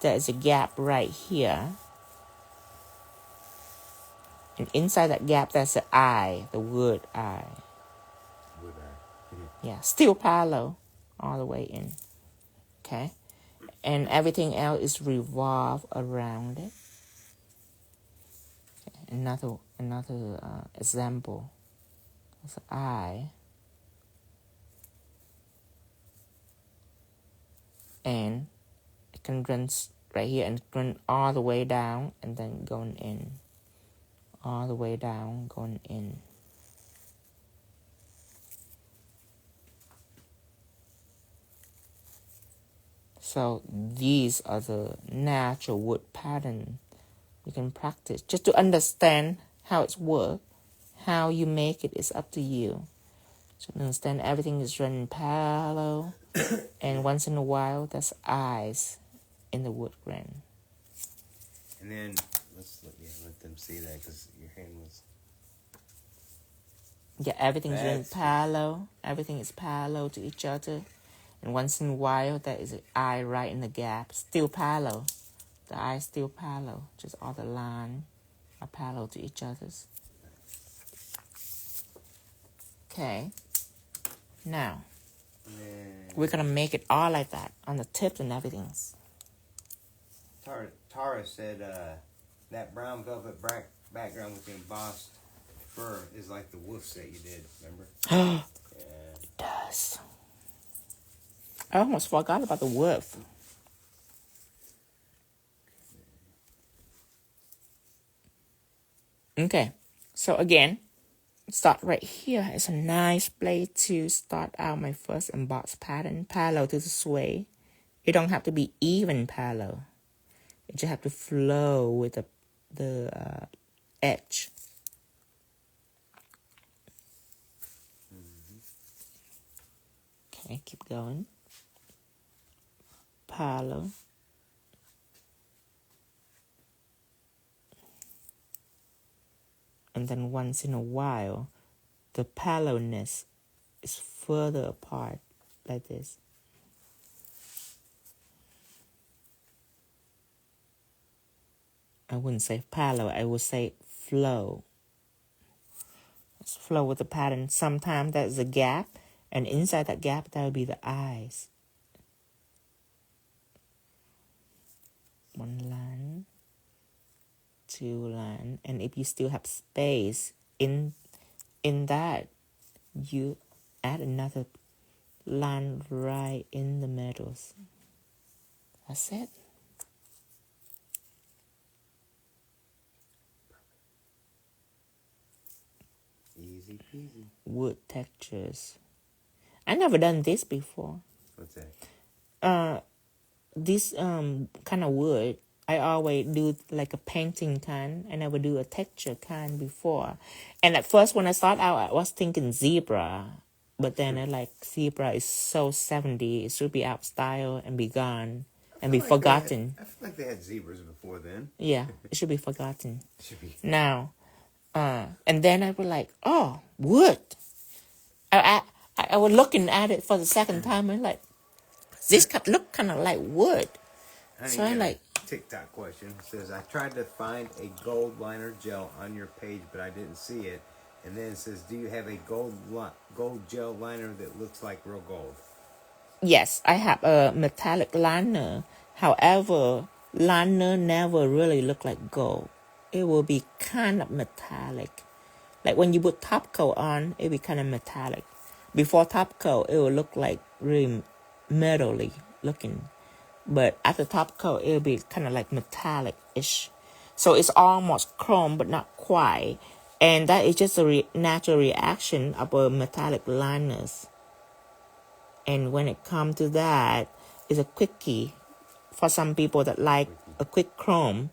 there is a gap right here. And inside that gap, that's the eye, the wood eye. Wood eye. Mm-hmm. Yeah, still parallel all the way in. Okay? And everything else is revolved around it. Okay. Another example. That's the eye. And it can run right here and run all the way down and then going in. All the way down, going in. So these are the natural wood pattern you can practice. Just to understand how it's work, how you make it is up to you. So understand everything is running parallel, and once in a while, there's eyes in the wood grain. And then let them see that because your hand was. Yeah, everything's running parallel. Everything is parallel to each other. And once in a while, there is an eye right in the gap. Still parallel. The eye is still parallel. Just all the lines are parallel to each other. Okay. Now, we're going to make it all like that on the tips and everything. Tara said that brown velvet background with the embossed fur is like the wolf set you did, remember? Yeah. It does. I almost forgot about the wolf. Okay, so again, start right here. It's a nice place to start out my first embossed pattern, parallel to the sway. It don't have to be even parallel. It just have to flow with the edge. Okay, keep going. Parallel. And then once in a while, the parallelness is further apart like this. I wouldn't say parallel, I would say flow. Let's flow with the pattern. Sometimes there's a gap, and inside that gap, that will be the eyes. One line, two line, and if you still have space in that, you add another line right in the middle. That's it. Easy peasy. Wood textures. I never done this before. What's that? This kind of wood, I always do like a painting kind. I never do a texture kind before. And at first when I started out, I was thinking zebra. But then I like zebra is so 70. It should be out of style and be gone and be forgotten. I feel like they had zebras before then. Yeah, it should be forgotten. Should be. Now, and then I was like, oh, wood. I was looking at it for the second time and like, this look kind of like wood. So I like. TikTok question. It says, I tried to find a gold liner gel on your page, but I didn't see it. And then it says, do you have a gold gel liner that looks like real gold? Yes, I have a metallic liner. However, liner never really look like gold. It will be kind of metallic. Like when you put top coat on, it will be kind of metallic. Before top coat, it will look like really metally looking. But after top coat, it will be kind of like metallic-ish. So it's almost chrome, but not quite. And that is just a natural reaction of a metallic liners. And when it comes to that, it's a quickie for some people that like a quick chrome,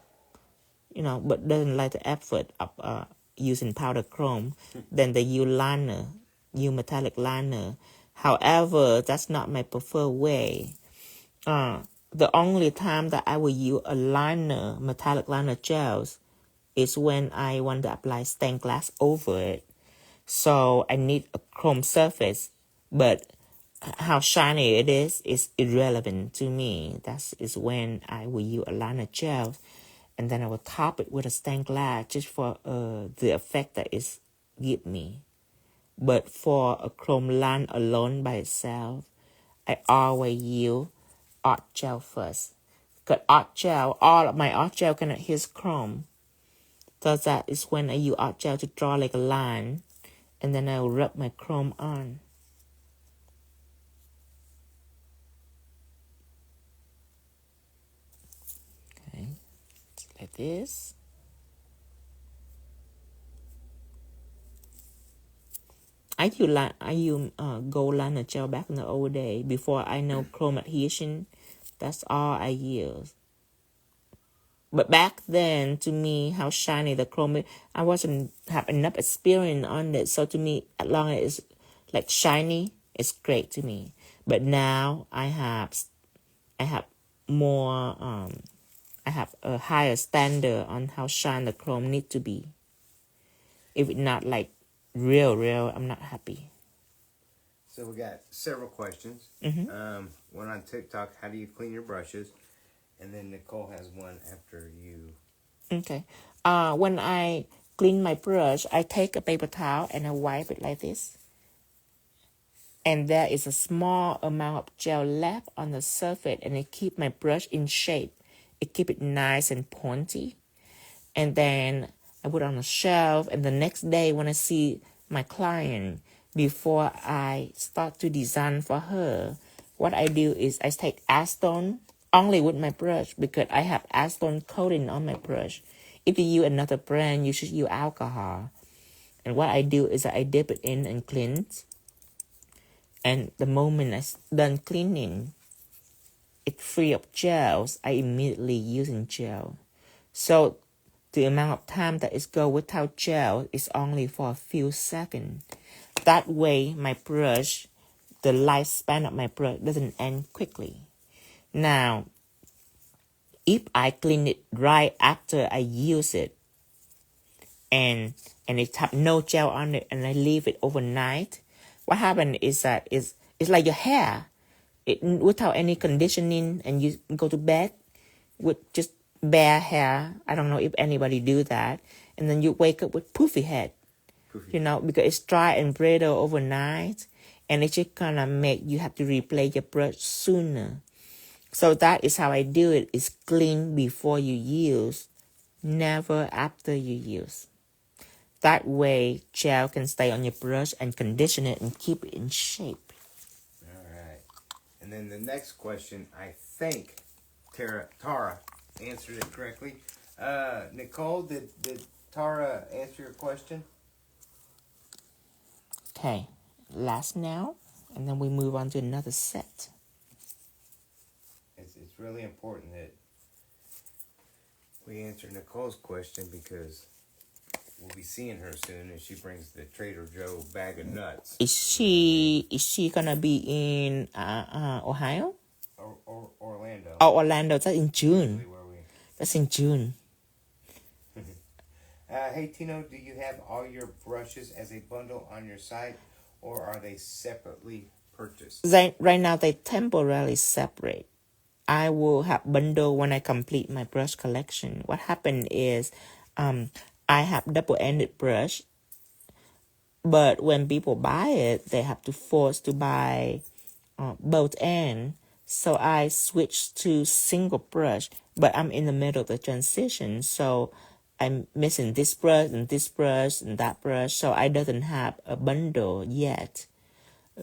but doesn't like the effort of using powder chrome. Then they use liner, use metallic liner. However, that's not my preferred way. The only time that I will use a liner, metallic liner gels, is when I want to apply stained glass over it. So I need a chrome surface, but how shiny it is irrelevant to me. That is when I will use a liner gel, and then I will top it with a stained glass just for the effect that it give me. But for a chrome line alone by itself, I always use art gel first. Because art gel, all of my art gel cannot use chrome. So that is when I use art gel to draw like a line, and then I will rub my chrome on. Okay, like this. I use gold liner gel back in the old day before I know chrome adhesion. That's all I use. But back then, to me, how shiny the chrome is, I wasn't have enough experience on it. So to me, as long as it's like shiny, it's great to me. But now I have more. I have a higher standard on how shiny the chrome need to be. If it's not like real, I'm not happy. So we got several questions. One on TikTok, how do you clean your brushes? And then Nicole has one after you. Okay. When I clean my brush, I take a paper towel and I wipe it like this. And there is a small amount of gel left on the surface, and it keeps my brush in shape. It keeps it nice and pointy. And then I put it on a shelf, and the next day when I see my client, before I start to design for her, what I do is I take acetone only with my brush, because I have acetone coating on my brush. If you use another brand, you should use alcohol. And what I do is I dip it in and cleanse. And the moment I'm done cleaning, it's free of gels, I immediately using gel. So the amount of time that it goes without gel is only for a few seconds. That way, my brush, the lifespan of my brush doesn't end quickly. Now, if I clean it right after I use it, and it have no gel on it, and I leave it overnight, what happens is that it's like your hair. Without any conditioning, and you go to bed with just bare hair. I don't know if anybody do that. And then you wake up with poofy head, because it's dry and brittle overnight, and it just kind of make you have to replace your brush sooner. So that is how I do it. Is clean before you use, never after you use. That way, gel can stay on your brush and condition it and keep it in shape. All right. And then the next question, I think Tara answered it correctly. Nicole, did Tara answer your question? Okay, last now, and then we move on to another set. It's really important that we answer Nicole's question, because we'll be be seeing her soon, and she brings the Trader Joe bag of nuts. Is she gonna be in Ohio? Orlando. Oh, Orlando. That's in June. Where we... That's in June. Hey, Tino, do you have all your brushes as a bundle on your site, or are they separately purchased? Right now, they temporarily separate. I will have bundle when I complete my brush collection. What happened is I have double-ended brush, but when people buy it, they have to force to buy both ends. So I switched to single brush, but I'm in the middle of the transition. So I'm missing this brush and this brush and that brush. So I doesn't have a bundle yet,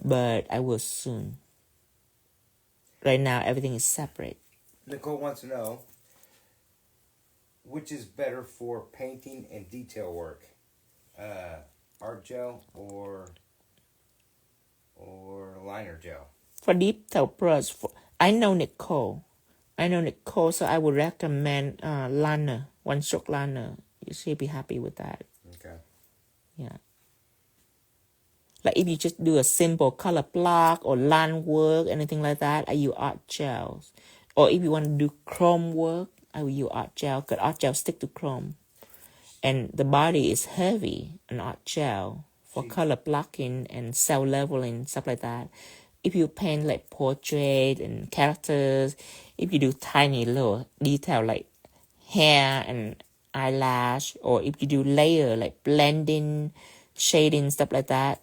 but I will soon. Right now, everything is separate. Nicole wants to know, which is better for painting and detail work? Art gel or liner gel? For detail brush, I know Nicole, so I would recommend liner, one stroke liner. You should be happy with that. Okay. Yeah. Like if you just do a simple color block or line work, anything like that, I use art gels. Or if you want to do chrome work, I will use art gel, because art gel stick to chrome. And the body is heavy, an art gel, for color blocking and cell leveling, stuff like that. If you paint like portrait and characters, if you do tiny little detail like hair and eyelash, or if you do layer like blending, shading, stuff like that,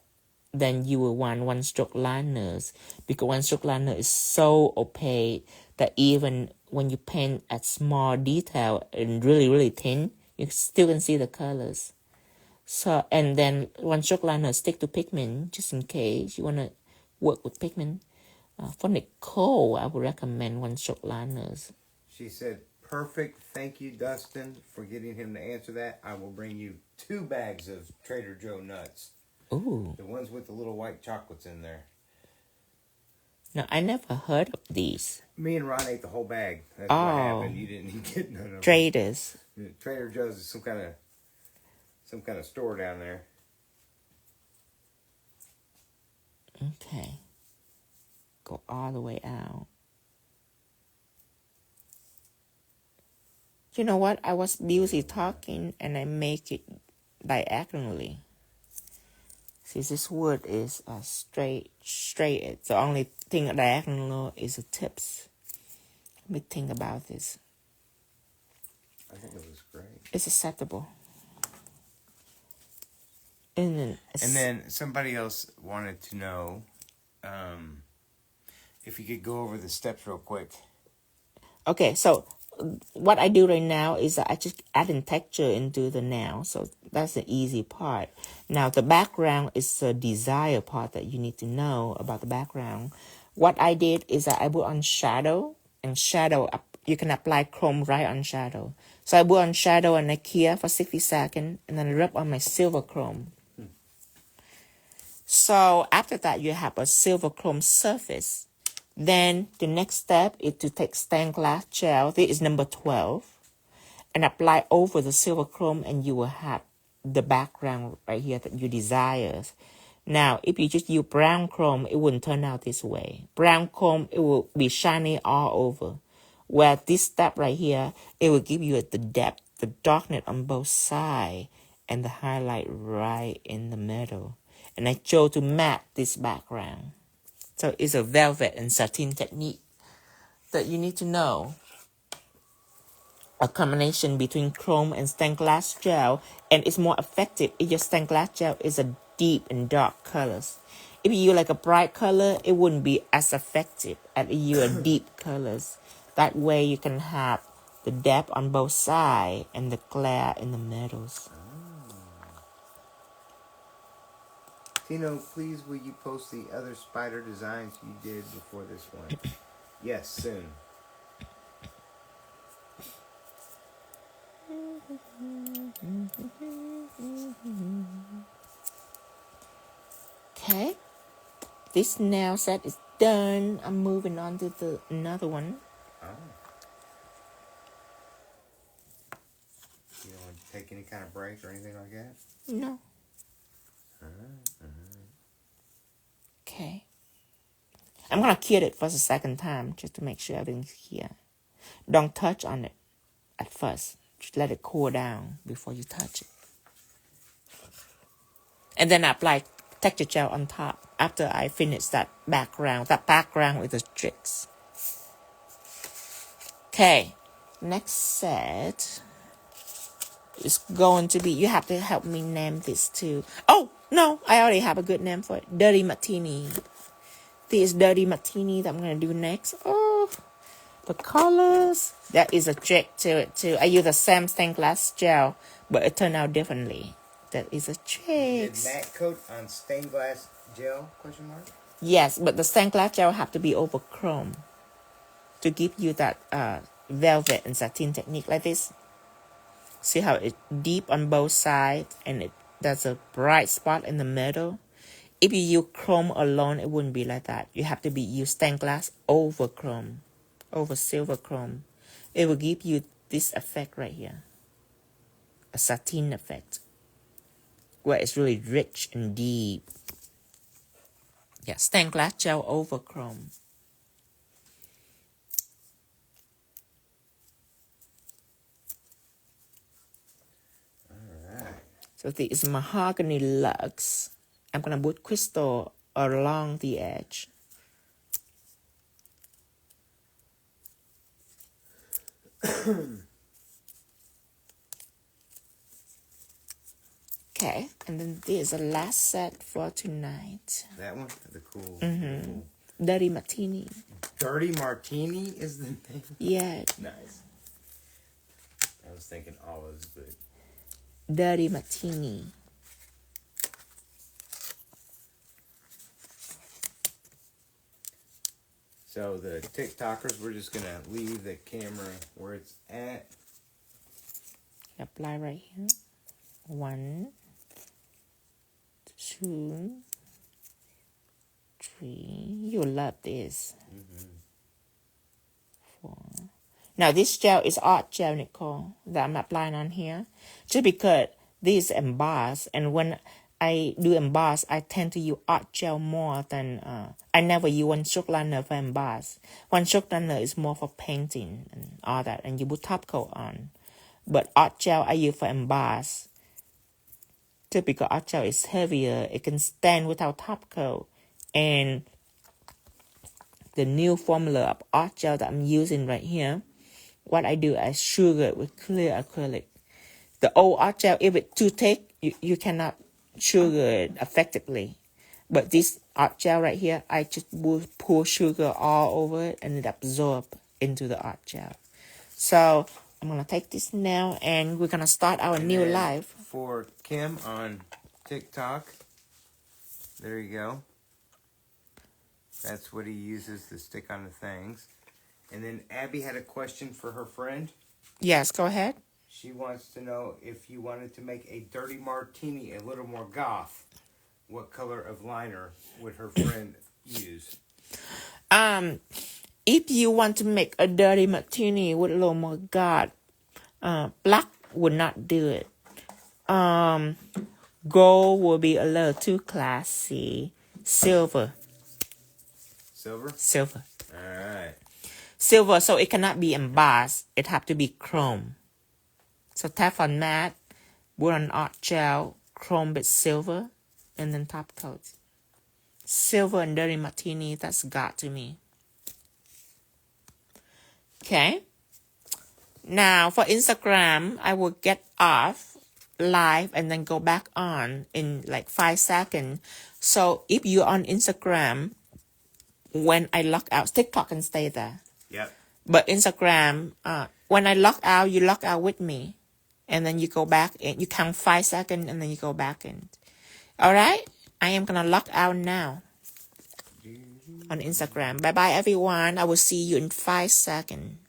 then you will want one stroke liners, because one stroke liner is so opaque that even when you paint a small detail and really, really thin, you still can see the colors. So, and then one stroke liner stick to pigment, just in case you want to work with pigment. For Nicole, I would recommend one stroke liners. She said, perfect. Thank you, Dustin, for getting him to answer that. I will bring you 2 bags of Trader Joe nuts. Ooh. The ones with the little white chocolates in there. No, I never heard of these. Me and Ron ate the whole bag. That's what happened. You didn't get none of them. Traders. Trader Joe's is some kind of store down there. Okay. Go all the way out. You know what? I was busy talking and I make it diagonally. See, this wood is straight. The only thing diagonal is the tips. Let me think about this. I think it was great. It's acceptable. And then somebody else wanted to know if you could go over the steps real quick. Okay, so what I do right now is that I just adding texture into the nail. So that's the easy part. Now the background is the desire part that you need to know about the background. What I did is that I put on shadow, and shadow, you can apply chrome right on shadow. So I put on shadow and I clear for 60 seconds, and then I rub on my silver chrome. So after that, you have a silver chrome surface. Then the next step is to take stained glass gel. This is number 12. And apply over the silver chrome, and you will have the background right here that you desire. Now, if you just use brown chrome, it wouldn't turn out this way. Brown chrome, it will be shiny all over. Where this step right here, it will give you the depth, the darkness on both sides, and the highlight right in the middle. And I chose to matte this background. So it's a velvet and satin technique that you need to know. A combination between chrome and stained glass gel, and it's more effective if your stained glass gel is a deep and dark colors. If you use like a bright color, it wouldn't be as effective as if you use deep colors. That way you can have the depth on both sides and the glare in the middles. Tino, please will you post the other spider designs you did before this one? Yes, soon. Okay, this nail set is done. I'm moving on to another one. Oh. You don't want to take take any kind of break or anything like that? No. Okay. I'm going to cure it for the second time just to make sure everything's here. Don't touch on it at first. Just let it cool down before you touch it. And then I apply texture gel on top after I finish that background. That background with the streaks. Okay. Next set is going to be, you have to help me name this too. Oh, no, I already have a good name for it. Dirty Martini. This is Dirty Martini that I'm going to do next. Oh, the colors. That is a trick to it too. I use the same stained glass gel, but it turned out differently. That is a trick. Did matte coat on stained glass gel, question mark? Yes, but the stained glass gel have to be over chrome to give you that velvet and satin technique like this. See how it's deep on both sides and there's a bright spot in the middle. If you use chrome alone, it wouldn't be like that. You have to use stained glass over chrome, over silver chrome. It will give you this effect right here, a satin effect, where it's really rich and deep. Yeah, stained glass gel over chrome. All right. So this is Mahogany Luxe. I'm going to put crystal along the edge. Okay, and then this is the last set for tonight. That one? The cool. Mm-hmm. Dirty Martini. Dirty Martini is the name? Yeah. Nice. I was thinking olives, but... Dirty Martini. So the TikTokers, we're just going to leave the camera where it's at. Apply right here. 1, 2, 3. You love this. 4. Now this gel is art gel, Nicole, that I'm applying on here. Just because this is embossed, and when I do emboss, I tend to use art gel more than I never use one stroke liner for emboss. One stroke liner is more for painting and all that, and you put top coat on. But art gel I use for emboss. Typical art gel is heavier. It can stand without top coat. And the new formula of art gel that I'm using right here, what I do, I sugar it with clear acrylic. The old art gel, if it's too thick, you cannot sugar it effectively. But this art gel right here, I just pour sugar all over it and it absorbs into the art gel. So I'm going to take this now and we're going to start our new live. For Kim on TikTok, there you go. That's what he uses to stick on the things. And then Abby had a question for her friend. Yes, go ahead. She wants to know if you wanted to make a Dirty Martini a little more goth, what color of liner would her friend use? If you want to make a Dirty Martini with a little more goth, black would not do it. Gold will be a little too classy. Silver. Silver? Silver. All right. Silver, so it cannot be embossed. It have to be chrome. So Teflon Matte, put on art gel, chrome with silver, and then top coat. Silver and Dirty Martini, that's got to me. Okay. Now for Instagram, I will get off live and then go back on in like 5 seconds. So if you're on Instagram, when I log out, TikTok can stay there. Yep. But Instagram, when I log out, you log out with me. And then you go back in. You count 5 seconds and then you go back in. All right? I am going to log out now on Instagram. Bye-bye, everyone. I will see you in 5 seconds.